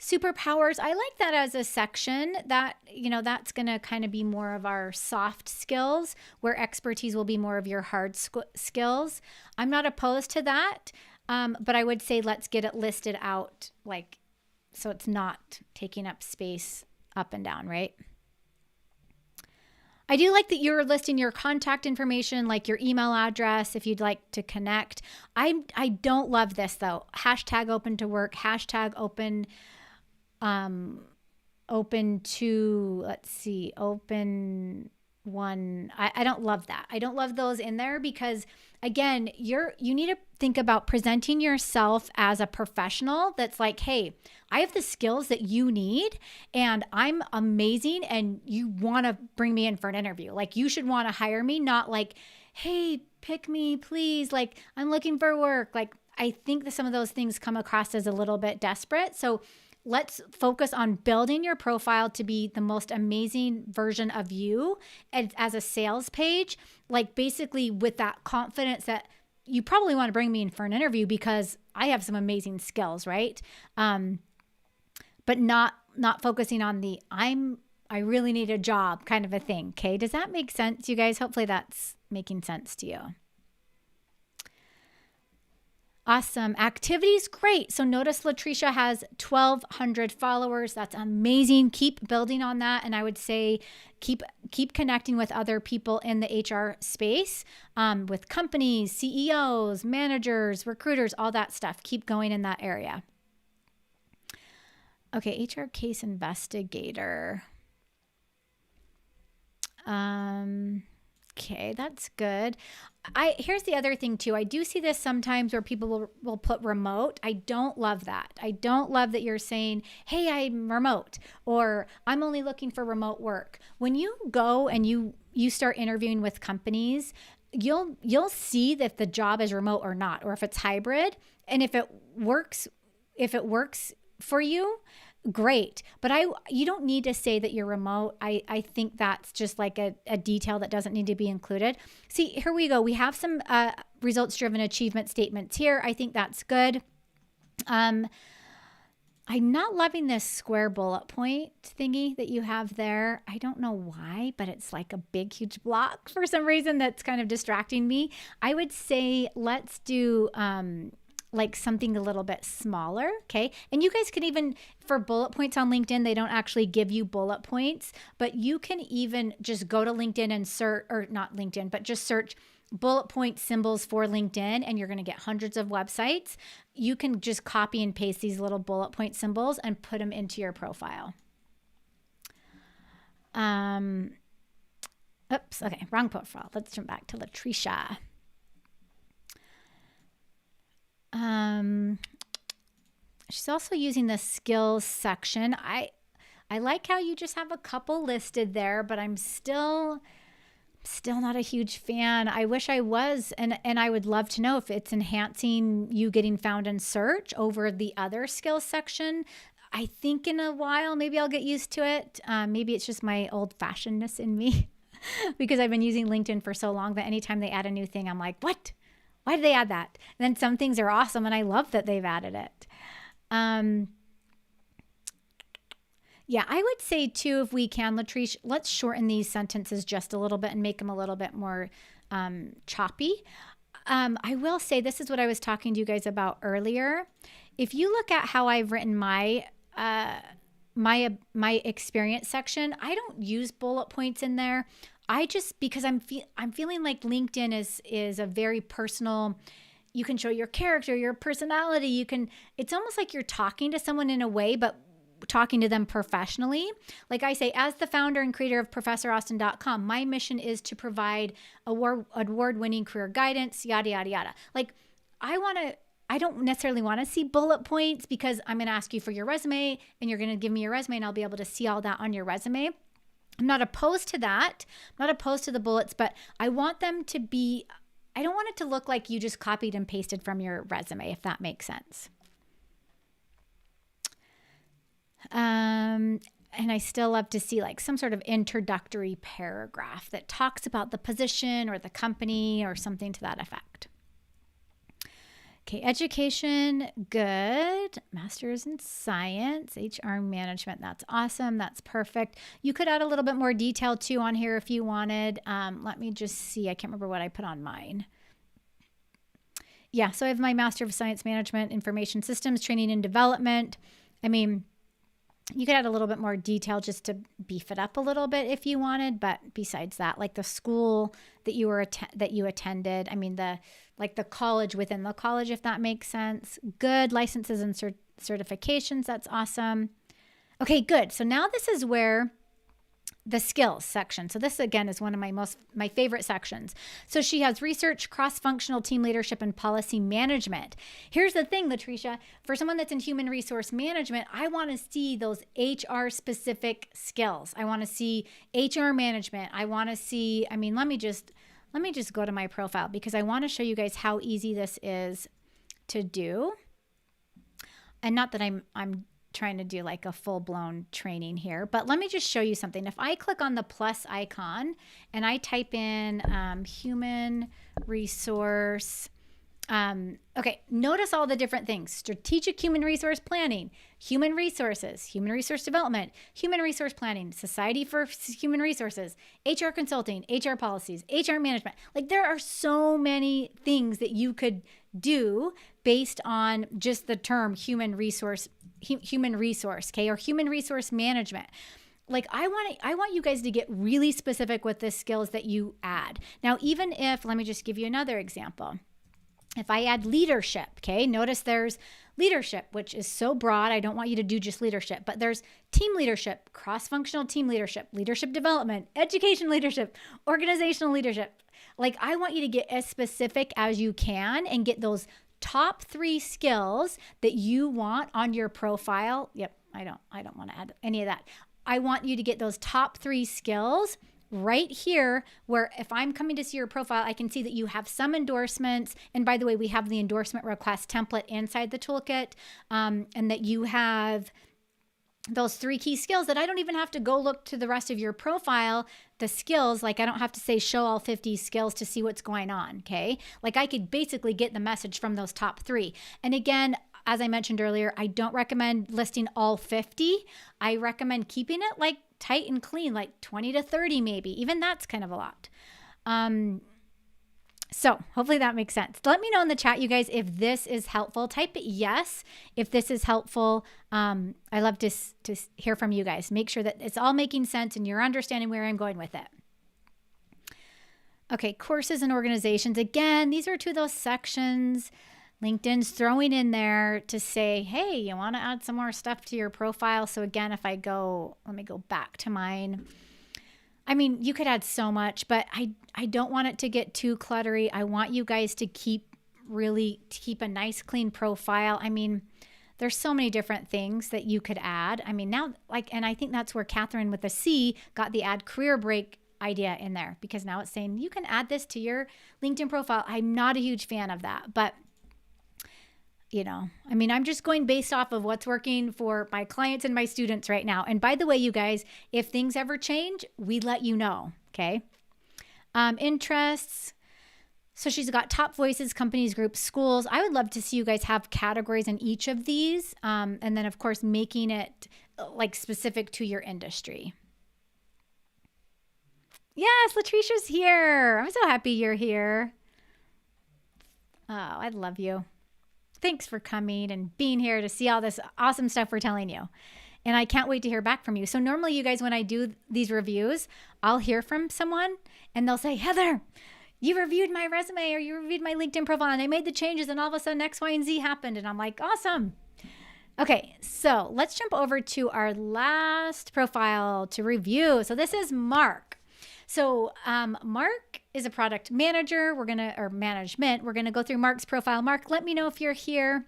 Superpowers, I like that as a section that, that's going to kind of be more of our soft skills where expertise will be more of your hard skills. I'm not opposed to that, but I would say let's get it listed out so it's not taking up space up and down, right? I do like that you're listing your contact information, like your email address, if you'd like to connect. I don't love this though. Hashtag open to work, hashtag open to, open one. I don't love that. I don't love those in there because again, you need to think about presenting yourself as a professional that's like, hey, I have the skills that you need and I'm amazing and you want to bring me in for an interview. Like you should want to hire me, not like, hey, pick me, please. Like I'm looking for work. Like I think that some of those things come across as a little bit desperate. So let's focus on building your profile to be the most amazing version of you as a sales page, like basically with that confidence that you probably want to bring me in for an interview because I have some amazing skills, right? But not focusing on the I'm I really need a job kind of a thing. Okay. Does that make sense, you guys? Hopefully that's making sense to you. Awesome. Activities, great. So notice Latricia has 1,200 followers. That's amazing. Keep building on that. And I would say keep connecting with other people in the HR space, with companies, CEOs, managers, recruiters, all that stuff. Keep going in that area. Okay, HR case investigator. Okay, that's good. Here's the other thing too. I do see this sometimes where people will put remote. I don't love that. I don't love that you're saying, hey, I'm remote, or I'm only looking for remote work. When you go and you start interviewing with companies, you'll see that the job is remote or not, or if it's hybrid. And if it works for you, great. But you don't need to say that you're remote. I think that's just like a detail that doesn't need to be included. See, here we go. We have some results-driven achievement statements here. I think that's good. I'm not loving this square bullet point thingy that you have there. I don't know why, but it's like a big, huge block for some reason that's kind of distracting me. I would say let's do like something a little bit smaller, okay? And you guys can even, for bullet points on LinkedIn, they don't actually give you bullet points, but you can even just go to LinkedIn and search, or not LinkedIn, but just search bullet point symbols for LinkedIn, and you're gonna get hundreds of websites. You can just copy and paste these little bullet point symbols and put them into your profile. Oops, okay, wrong profile. Let's jump back to Latricia. She's also using the skills section. I like how you just have a couple listed there, but I'm still not a huge fan. I wish I was, and I would love to know if it's enhancing you getting found in search over the other skills section. I think in a while, maybe I'll get used to it. Maybe it's just my old-fashionedness in me because I've been using LinkedIn for so long that anytime they add a new thing, I'm like, what? Why did they add that? And then some things are awesome, and I love that they've added it. Yeah, I would say too, if we can, Latrice, let's shorten these sentences just a little bit and make them a little bit more choppy. I will say, this is what I was talking to you guys about earlier. If you look at how I've written my experience section, I don't use bullet points in there. I just, because I'm feeling like LinkedIn is a very personal. You can show your character, your personality. It's almost like you're talking to someone in a way, but talking to them professionally. Like I say, as the founder and creator of ProfessorAustin.com, my mission is to provide award-winning career guidance, yada, yada, yada. Like I don't necessarily want to see bullet points because I'm going to ask you for your resume and you're going to give me your resume and I'll be able to see all that on your resume. I'm not opposed to that. I'm not opposed to the bullets, but I want them to be, I don't want it to look like you just copied and pasted from your resume, if that makes sense. And I still love to see like some sort of introductory paragraph that talks about the position or the company or something to that effect. Okay, education, good. Master's in science, HR management, that's awesome. That's perfect. You could add a little bit more detail too on here if you wanted. Let me just see. I can't remember what I put on mine. Yeah, so I have my Master of Science Management, Information Systems, Training and Development. I mean, you could add a little bit more detail just to beef it up a little bit if you wanted, but besides that, like the school that you attended, I mean the college within the college, if that makes sense. Good. Licenses and certifications, that's awesome. Okay, good. So now this is where the skills section. So this again is one of my favorite sections. So she has research, cross-functional team leadership, and policy management. Here's the thing, Latricia, for someone that's in human resource management, I want to see those HR specific skills. I want to see HR management. I want to see, I mean, let me just go to my profile because I want to show you guys how easy this is to do. And not that I'm trying to do like a full-blown training here, but let me just show you something. If I click on the plus icon and I type in human resource Okay, notice all the different things: strategic human resource planning, human resources, human resource development, human resource planning, society for human resources, HR consulting, HR policies, HR management. Like, there are so many things that you could do based on just the term human resource, okay, or human resource management. Like, I want you guys to get really specific with the skills that you add. Now, even if, let me just give you another example. If I add leadership, okay, notice there's leadership, which is so broad. I don't want you to do just leadership, but there's team leadership, cross-functional team leadership, leadership development, education leadership, organizational leadership. Like, I want you to get as specific as you can and get those top 3 skills that you want on your profile. Yep, I don't want to add any of that. I want you to get those top 3 skills right here, where if I'm coming to see your profile, I can see that you have some endorsements. And by the way, we have the endorsement request template inside the toolkit, and that you have those 3 key skills that I don't even have to go look to the rest of your profile, the skills. Like, I don't have to say show all 50 skills to see what's going on, okay? Like, I could basically get the message from those top 3. And again, as I mentioned earlier, I don't recommend listing all 50. I recommend keeping it like tight and clean, like 20 to 30 maybe. Even that's kind of a lot. So hopefully that makes sense. Let me know in the chat, you guys, if this is helpful. Type it yes if this is helpful. I love to hear from you guys. Make sure that it's all making sense and you're understanding where I'm going with it. Okay, courses and organizations. Again, these are 2 of those sections LinkedIn's throwing in there to say, hey, you want to add some more stuff to your profile. So again, if I go, let me go back to mine. I mean, you could add so much, but I don't want it to get too cluttery. I want you guys to keep a nice, clean profile. I mean, there's so many different things that you could add. I mean, now, and I think that's where Catherine with a C got the add career break idea in there, because now it's saying you can add this to your LinkedIn profile. I'm not a huge fan of that, but I mean, I'm just going based off of what's working for my clients and my students right now. And by the way, you guys, if things ever change, we let you know, okay? Interests. So she's got top voices, companies, groups, schools. I would love to see you guys have categories in each of these. And then, of course, making it like specific to your industry. Yes, Latricia's here. I'm so happy you're here. Oh, I love you. Thanks for coming and being here to see all this awesome stuff we're telling you. And I can't wait to hear back from you. So normally, you guys, when I do these reviews, I'll hear from someone and they'll say, Heather, you reviewed my resume or you reviewed my LinkedIn profile and I made the changes and all of a sudden X, Y, and Z happened. And I'm like, awesome. Okay, so let's jump over to our last profile to review. So this is Mark. So Mark is a product manager. Or management. We're going to go through Mark's profile. Mark, let me know if you're here.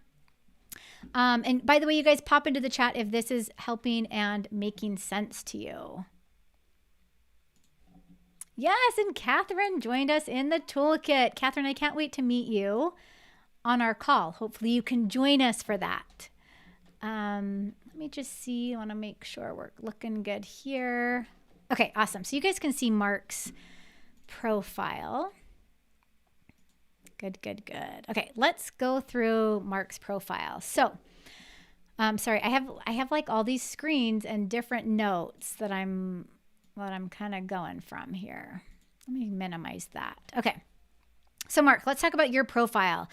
And by the way, you guys, pop into the chat if this is helping and making sense to you. Yes, and Catherine joined us in the toolkit. Catherine, I can't wait to meet you on our call. Hopefully you can join us for that. Let me just see. I want to make sure we're looking good here. Okay, awesome. So you guys can see Mark's profile. Good. Okay, let's go through Mark's profile. So, sorry, I have like all these screens and different notes that I'm kind of going from here. Let me minimize that. Okay. So Mark, let's talk about your profile.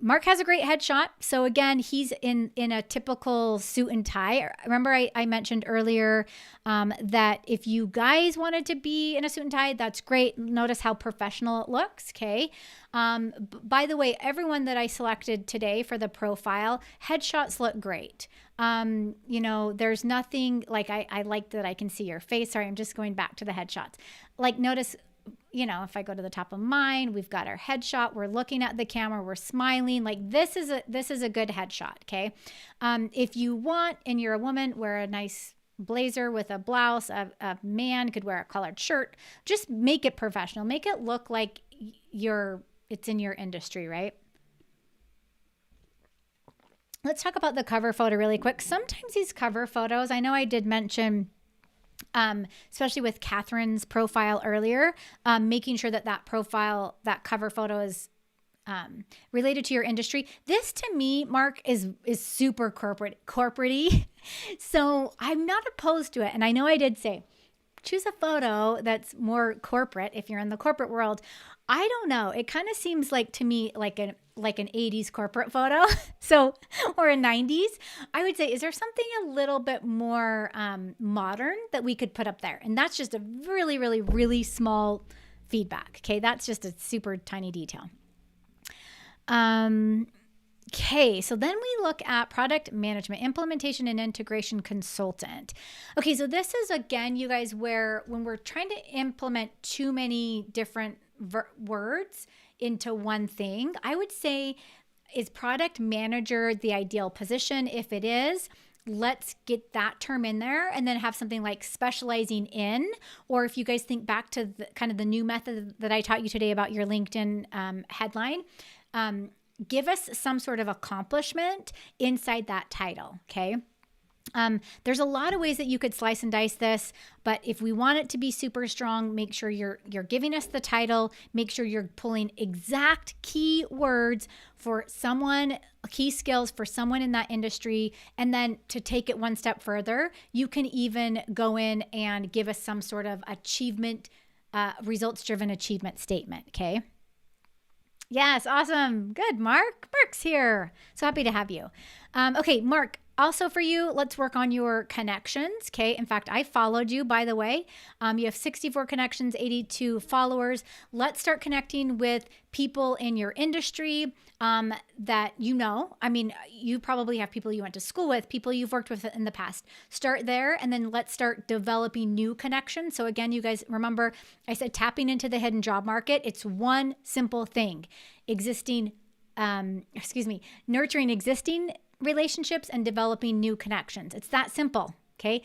Mark has a great headshot. So again, he's in a typical suit and tie. Remember I mentioned earlier that if you guys wanted to be in a suit and tie, that's great. Notice how professional it looks, okay? By the way, everyone that I selected today for the profile, headshots look great. There's nothing like I like that I can see your face. Sorry, I'm just going back to the headshots. Like notice, if I go to the top of mine, we've got our headshot. We're looking at the camera. We're smiling. Like this is a good headshot. Okay. If you want, and you're a woman, wear a nice blazer with a blouse. A man could wear a collared shirt. Just make it professional. Make it look like it's in your industry, right? Let's talk about the cover photo really quick. Sometimes these cover photos, I know I did mention, especially with Catherine's profile earlier, making sure that profile, that cover photo is related to your industry. This to me, Mark, is super corporate-y. So I'm not opposed to it. And I know I did say, choose a photo that's more corporate if you're in the corporate world. I don't know. It kind of seems like to me like an 80s corporate photo. So, or a 90s. I would say, is there something a little bit more modern that we could put up there? And that's just a really, really, really small feedback. Okay. That's just a super tiny detail. Okay, so then we look at product management, implementation and integration consultant. Okay, so this is again, you guys, where when we're trying to implement too many different words into one thing, I would say, is product manager the ideal position? If it is, let's get that term in there and then have something like specializing in, or if you guys think back to the, kind of the new method that I taught you today about your LinkedIn headline, give us some sort of accomplishment inside that title, okay? There's a lot of ways that you could slice and dice this, but if we want it to be super strong, make sure you're giving us the title, make sure you're pulling exact key words for someone, key skills for someone in that industry, and then to take it one step further, you can even go in and give us some sort of achievement, results-driven achievement statement, okay? Yes, awesome. Good, Mark. Mark's here. So happy to have you. Okay, Mark, also for you, let's work on your connections, okay? In fact, I followed you, by the way. You have 64 connections, 82 followers. Let's start connecting with people in your industry that you know. I mean, you probably have people you went to school with, people you've worked with in the past. Start there, and then let's start developing new connections. So again, you guys remember, I said tapping into the hidden job market. It's one simple thing. Nurturing existing relationships and developing new connections. It's that simple, okay?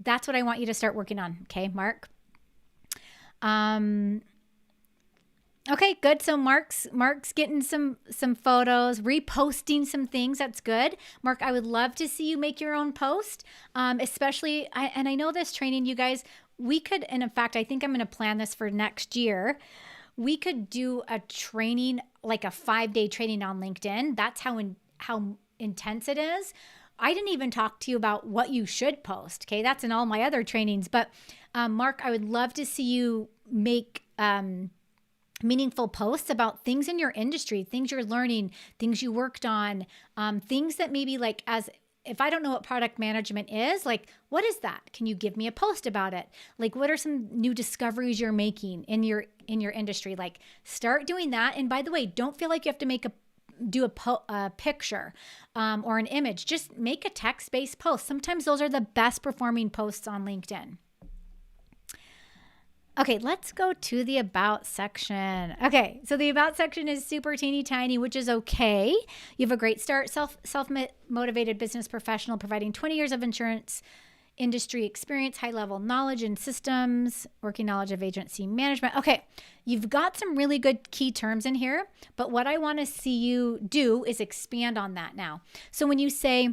That's what I want you to start working on, okay, Mark? Okay, good. So Mark's getting some photos, reposting some things. That's good. Mark, I would love to see you make your own post, especially, and I know this training, you guys, we could, and in fact, I think I'm going to plan this for next year. We could do a training, like a 5-day training on LinkedIn. That's how intense it is. I didn't even talk to you about what you should post. Okay. That's in all my other trainings. But Mark, I would love to see you make meaningful posts about things in your industry, things you're learning, things you worked on, things that maybe like if I don't know what product management is, like, what is that? Can you give me a post about it? Like, what are some new discoveries you're making in your industry? Like, start doing that. And by the way, don't feel like you have to do a picture or an image. Just make a text-based post. Sometimes those are the best performing posts on LinkedIn. Okay, let's go to the About section. Okay, so the About section is super teeny tiny, which is okay. You have a great start. Self-motivated business professional providing 20 years of insurance industry experience, high-level knowledge in systems, working knowledge of agency management. Okay, you've got some really good key terms in here, but what I want to see you do is expand on that now. So when you say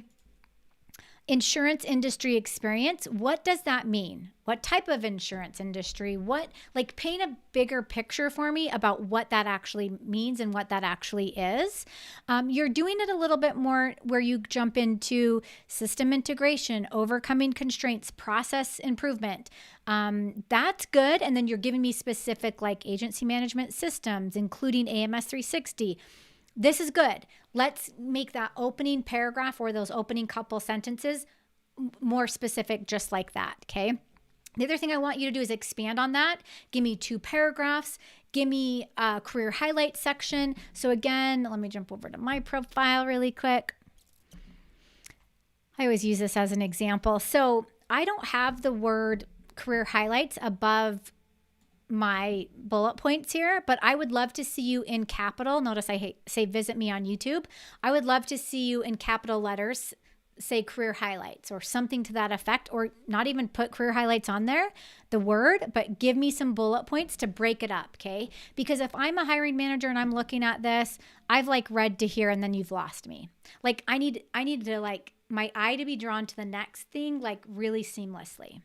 insurance industry experience, what does that mean? What type of insurance industry? Paint a bigger picture for me about what that actually means and what that actually is. You're doing it a little bit more where you jump into system integration, overcoming constraints, process improvement. That's good. And then you're giving me specific like agency management systems, including AMS 360. This is good. Let's make that opening paragraph or those opening couple sentences more specific, just like that, okay? The other thing I want you to do is expand on that. Give me 2 paragraphs. Give me a career highlights section. So again, let me jump over to my profile really quick. I always use this as an example. So I don't have the word career highlights above my bullet points here, but I would love to see you in capital. Notice I say visit me on YouTube. I would love to see you in capital letters, say career highlights or something to that effect, or not even put career highlights on there, the word, but give me some bullet points to break it up, okay? Because if I'm a hiring manager and I'm looking at this, I've like read to here and then you've lost me. Like I need to like my eye to be drawn to the next thing like really seamlessly.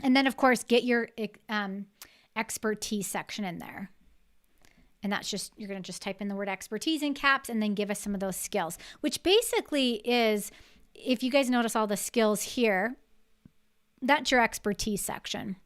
And then, of course, get your expertise section in there. And that's just, you're going to just type in the word expertise in caps and then give us some of those skills, which basically is, if you guys notice all the skills here, that's your expertise section,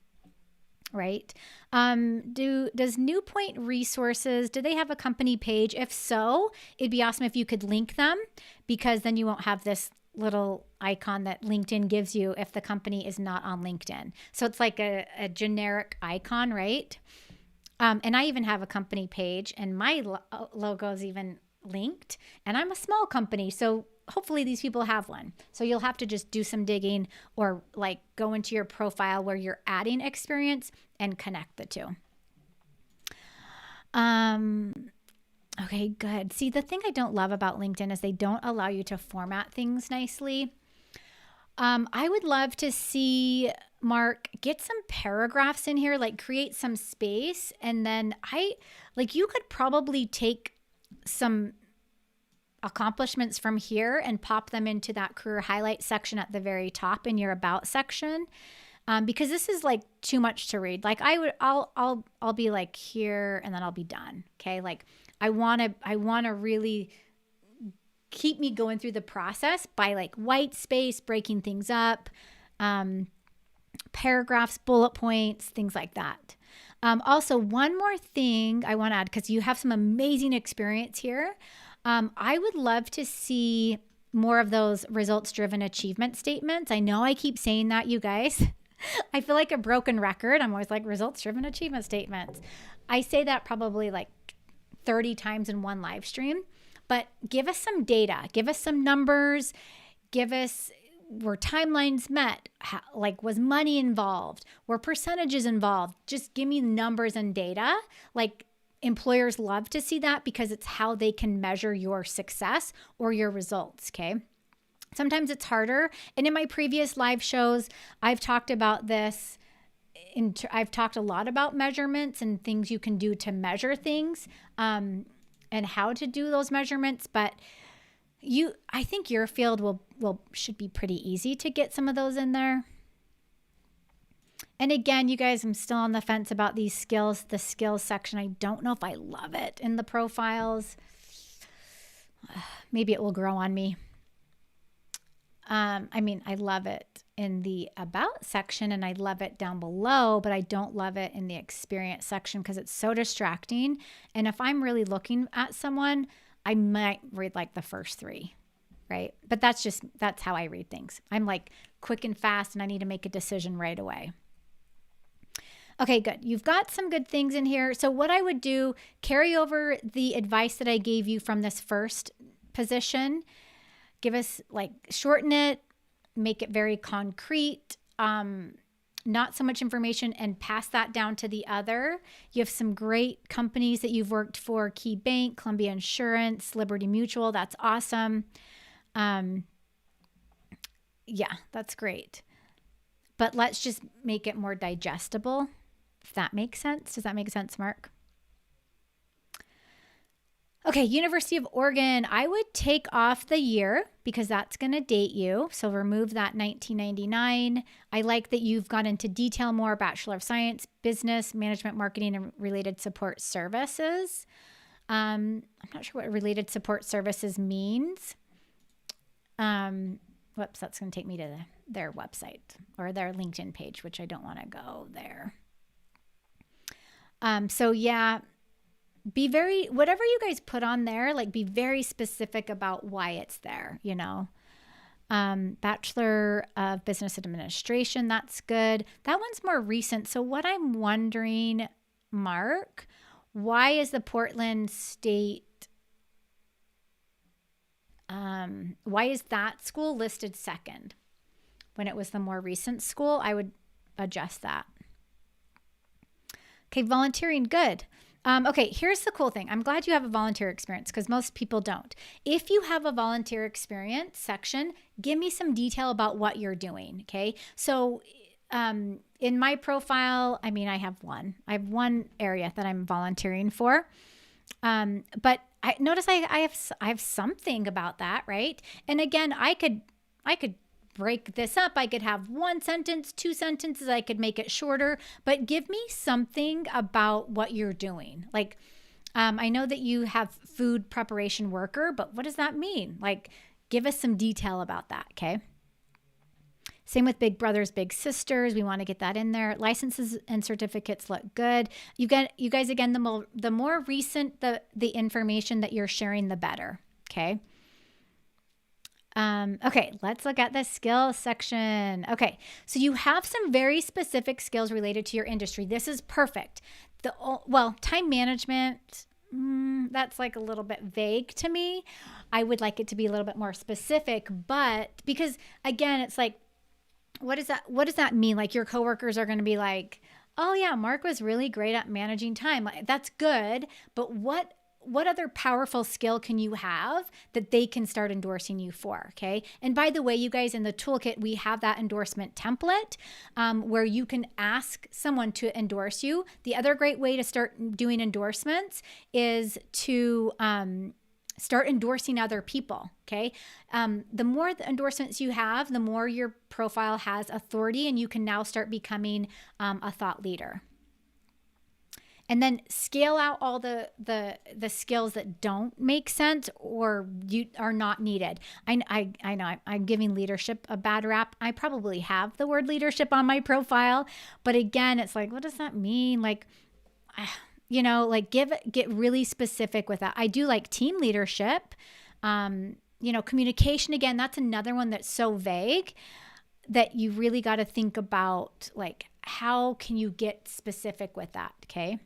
right? Does New Point Resources, do they have a company page? If so, it'd be awesome if you could link them, because then you won't have this little icon that LinkedIn gives you if the company is not on LinkedIn. So it's like a generic icon, right? And I even have a company page, and my logo is even linked, and I'm a small company. So hopefully these people have one. So you'll have to just do some digging, or like go into your profile where you're adding experience and connect the two. Okay, good. See, the thing I don't love about LinkedIn is they don't allow you to format things nicely. I would love to see, Mark, get some paragraphs in here, like create some space. And then you could probably take some accomplishments from here and pop them into that career highlight section at the very top in your about section. Because this is like too much to read. Like I'll be like here and then I'll be done. Okay. Like I want to really keep me going through the process by like white space, breaking things up, paragraphs, bullet points, things like that. Also, one more thing I want to add, because you have some amazing experience here. I would love to see more of those results-driven achievement statements. I know I keep saying that, you guys. I feel like a broken record. I'm always like, results-driven achievement statements. I say that probably like 30 times in one live stream. But give us some data, give us some numbers, give us, were timelines met? Like, was money involved? Were percentages involved? Just give me numbers and data. Like, employers love to see that because it's how they can measure your success or your results, okay? Sometimes it's harder. And in my previous live shows, I've talked about this. I've talked a lot about measurements and things you can do to measure things. And how to do those measurements, but I think your field should be pretty easy to get some of those in there. And again, you guys, I'm still on the fence about these skills. The skills section, I don't know if I love it in the profiles. Maybe it will grow on me. I love it in the about section and I love it down below, but I don't love it in the experience section because it's so distracting. And if I'm really looking at someone, I might read like the first 3, right? But that's how I read things. I'm like quick and fast and I need to make a decision right away. Okay, good. You've got some good things in here. So what I would do, carry over the advice that I gave you from this first position. Give us shorten it, make it very concrete, not so much information, and pass that down to the other. You have some great companies that you've worked for: Key Bank, Columbia Insurance, Liberty Mutual. That's awesome. Yeah, that's great. But let's just make it more digestible, if that makes sense. Does that make sense, Mark? Okay, University of Oregon, I would take off the year because that's going to date you. So remove that 1999. I like that you've gone into detail more: Bachelor of Science, Business, Management, Marketing, and Related Support Services. I'm not sure what related support services means. Whoops, that's going to take me to their website or their LinkedIn page, which I don't want to go there. So yeah, whatever you guys put on there, be very specific about why it's there, Bachelor of Business Administration, that's good. That one's more recent. So what I'm wondering, Mark, why is the Portland State, why is that school listed second when it was the more recent school? I would adjust that. Okay, volunteering, good. Okay, here's the cool thing. I'm glad you have a volunteer experience because most people don't. If you have a volunteer experience section, give me some detail about what you're doing, okay? So in my profile, I have one area that I'm volunteering for, but I notice I have something about that, right? And again, I could break this up. I could have 1 sentence, 2 sentences. I could make it shorter, but give me something about what you're doing. I know that you have food preparation worker, but what does that mean? Like, give us some detail about that, okay? Same with big brothers, big sisters. We want to get that in there. Licenses and certificates look good. You guys, again, the more recent the information that you're sharing, the better. Okay. Okay, let's look at the skills section. Okay, so you have some very specific skills related to your industry. This is perfect. Time management, that's like a little bit vague to me. I would like it to be a little bit more specific, but because again, it's like, what does that mean? Like your coworkers are going to be like, oh yeah, Mark was really great at managing time. Like, that's good. But what other powerful skill can you have that they can start endorsing you for? Okay. And by the way, you guys, in the toolkit, we have that endorsement template where you can ask someone to endorse you. The other great way to start doing endorsements is to start endorsing other people, okay? The more the endorsements you have, the more your profile has authority, and you can now start becoming a thought leader. And then scale out all the skills that don't make sense or you are not needed. I know I'm giving leadership a bad rap. I probably have the word leadership on my profile, but again, it's like, what does that mean? Like, like get really specific with that. I do like team leadership, communication. Again, that's another one that's so vague that you really got to think about, like, how can you get specific with that? Okay.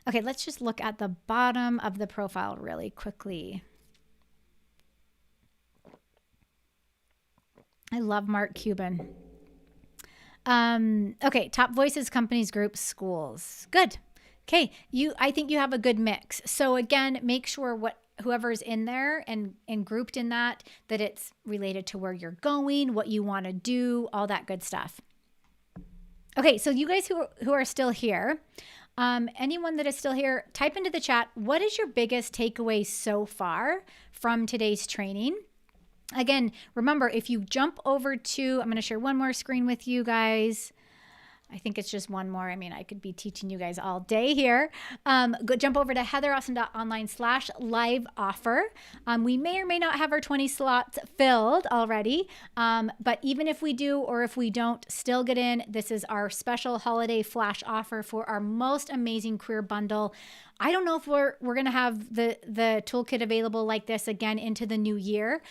Okay. Let's just look at the bottom of the profile really quickly. I love Mark Cuban. Okay. Top voices, companies, groups, schools. Good. Okay. I think you have a good mix. So again, make sure whoever's in there and grouped in that it's related to where you're going, what you want to do, all that good stuff. Okay. So you guys who are still here, anyone that is still here, type into the chat, what is your biggest takeaway so far from today's training? Again, remember, if you jump over to, I'm going to share one more screen with you guys. I think it's just one more. I mean, I could be teaching you guys all day here. Jump over to heatheraustin.online/live offer. We may or may not have our 20 slots filled already. But even if we do, or if we don't, still get in. This is our special holiday flash offer for our most amazing career bundle. I don't know if we're going to have the toolkit available like this again into the new year.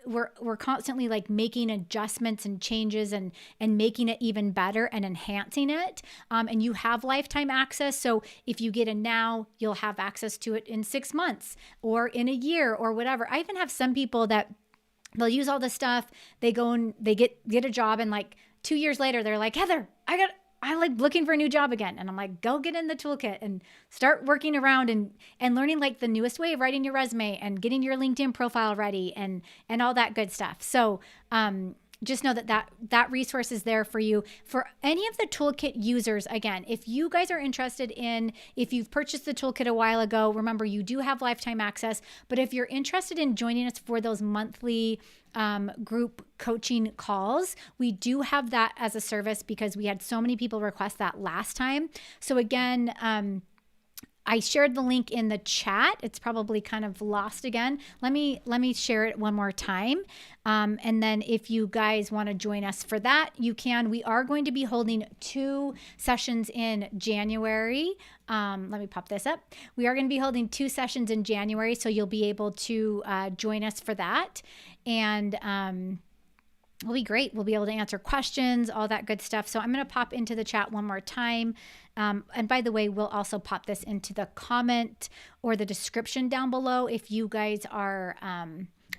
We're constantly like making adjustments and changes and making it even better and enhancing it. And you have lifetime access. So if you get in now, you'll have access to it in 6 months or in a year or whatever. I even have some people that they'll use all this stuff. They go and they get a job, and like 2 years later, they're like, Heather, I like looking for a new job again. And I'm like, go get in the toolkit and start working around and learning like the newest way of writing your resume and getting your LinkedIn profile ready and all that good stuff. So just know that resource is there for you. For any of the toolkit users, again, if you guys are interested if you've purchased the toolkit a while ago, remember you do have lifetime access. But if you're interested in joining us for those monthly group coaching calls, we do have that as a service because we had so many people request that last time. So again, I shared the link in the chat. It's probably kind of lost again. Let me share it one more time. And then if you guys want to join us for that, you can. We are going to be holding 2 sessions in January. Let me pop this up. We are going to be holding 2 sessions in January, so you'll be able to join us for that. And it'll be great. We'll be able to answer questions, all that good stuff. So I'm going to pop into the chat one more time. And by the way, we'll also pop this into the comment or the description down below if you guys are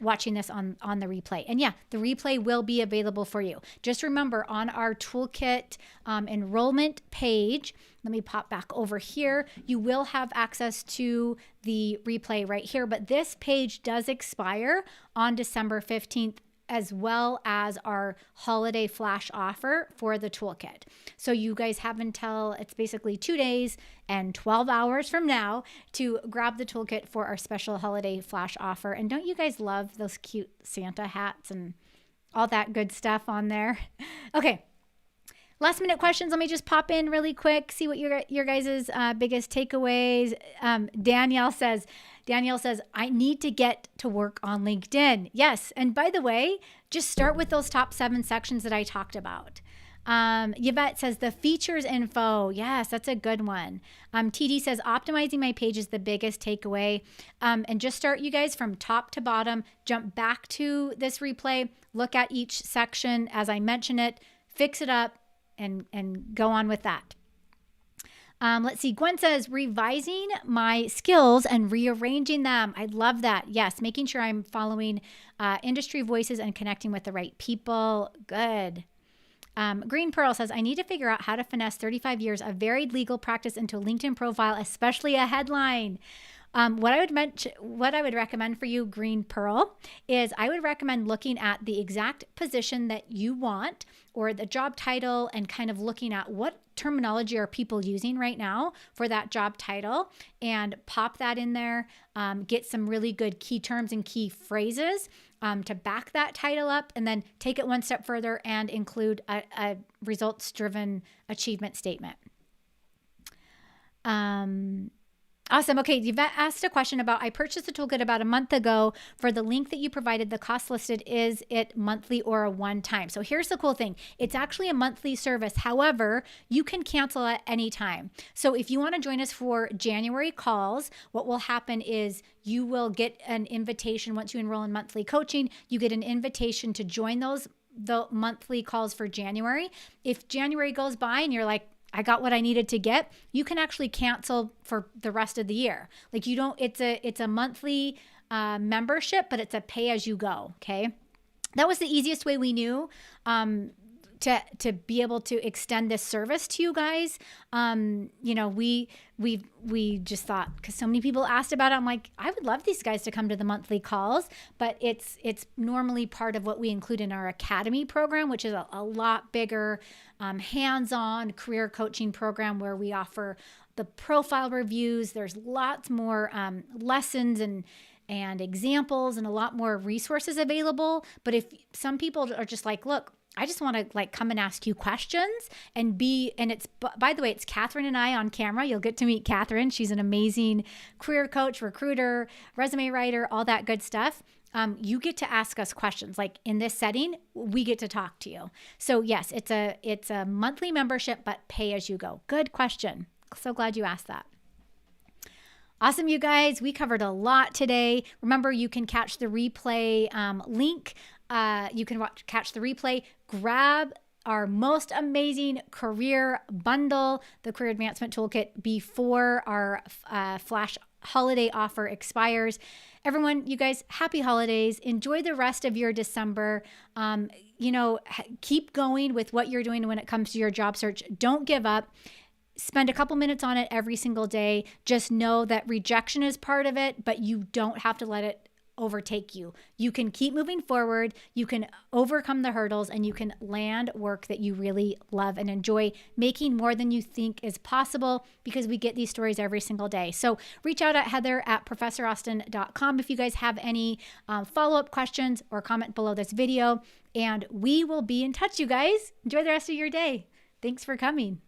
watching this on the replay. And yeah, the replay will be available for you. Just remember, on our toolkit enrollment page, let me pop back over here, you will have access to the replay right here. But this page does expire on December 15th, as well as our holiday flash offer for the toolkit. So you guys have until, it's basically 2 days and 12 hours from now to grab the toolkit for our special holiday flash offer. And don't you guys love those cute Santa hats and all that good stuff on there? Okay, Last minute questions. Let me just pop in really quick, see what your guys' biggest takeaways. Danielle says, I need to get to work on LinkedIn. Yes. And by the way, just start with those top 7 sections that I talked about. Yvette says the features info. Yes, that's a good one. TD says optimizing my page is the biggest takeaway. And just start, you guys, from top to bottom. Jump back to this replay. Look at each section as I mention it. Fix it up and go on with that. Let's see. Gwen says revising my skills and rearranging them. I love that. Yes, making sure I'm following industry voices and connecting with the right people. Good. Green Pearl says, I need to figure out how to finesse 35 years of varied legal practice into a LinkedIn profile, especially a headline. What I would recommend for you, Green Pearl, is I would recommend looking at the exact position that you want or the job title and kind of looking at what terminology are people using right now for that job title and pop that in there. Get some really good key terms and key phrases to back that title up, and then take it one step further and include a results-driven achievement statement. Awesome. Okay, you've asked a question about, I purchased a toolkit about a month ago. For the link that you provided, the cost listed, is it monthly or a one-time? So here's the cool thing. It's actually a monthly service. However, you can cancel at any time. So if you want to join us for January calls, what will happen is you will get an invitation once you enroll in monthly coaching. You get an invitation to join the monthly calls for January. If January goes by and you're like, I got what I needed to get, you can actually cancel for the rest of the year. Like it's a monthly membership, but it's a pay as you go. Okay. That was the easiest way we knew to be able to extend this service to you guys. We just thought, because so many people asked about it, I'm like, I would love these guys to come to the monthly calls, but it's normally part of what we include in our academy program, which is a lot bigger, hands-on career coaching program where we offer the profile reviews. There's lots more lessons and examples and a lot more resources available. But if some people are just like, look, I just want to come and ask you questions and it's, by the way, it's Catherine and I on camera. You'll get to meet Catherine. She's an amazing career coach, recruiter, resume writer, all that good stuff. You get to ask us questions. Like in this setting, we get to talk to you. So yes, it's a monthly membership, but pay as you go. Good question. So glad you asked that. Awesome, you guys. We covered a lot today. Remember, you can catch the replay link. You can catch the replay. Grab our most amazing career bundle, the Career Advancement Toolkit, before our flash holiday offer expires. Everyone, you guys, happy holidays. Enjoy the rest of your December. Keep going with what you're doing when it comes to your job search. Don't give up. Spend a couple minutes on it every single day. Just know that rejection is part of it, but you don't have to let it overtake you. You can keep moving forward. You can overcome the hurdles, and you can land work that you really love and enjoy, making more than you think is possible, because we get these stories every single day. So reach out at heather@professораustin.com if you guys have any follow-up questions, or comment below this video, and we will be in touch, you guys. Enjoy the rest of your day. Thanks for coming.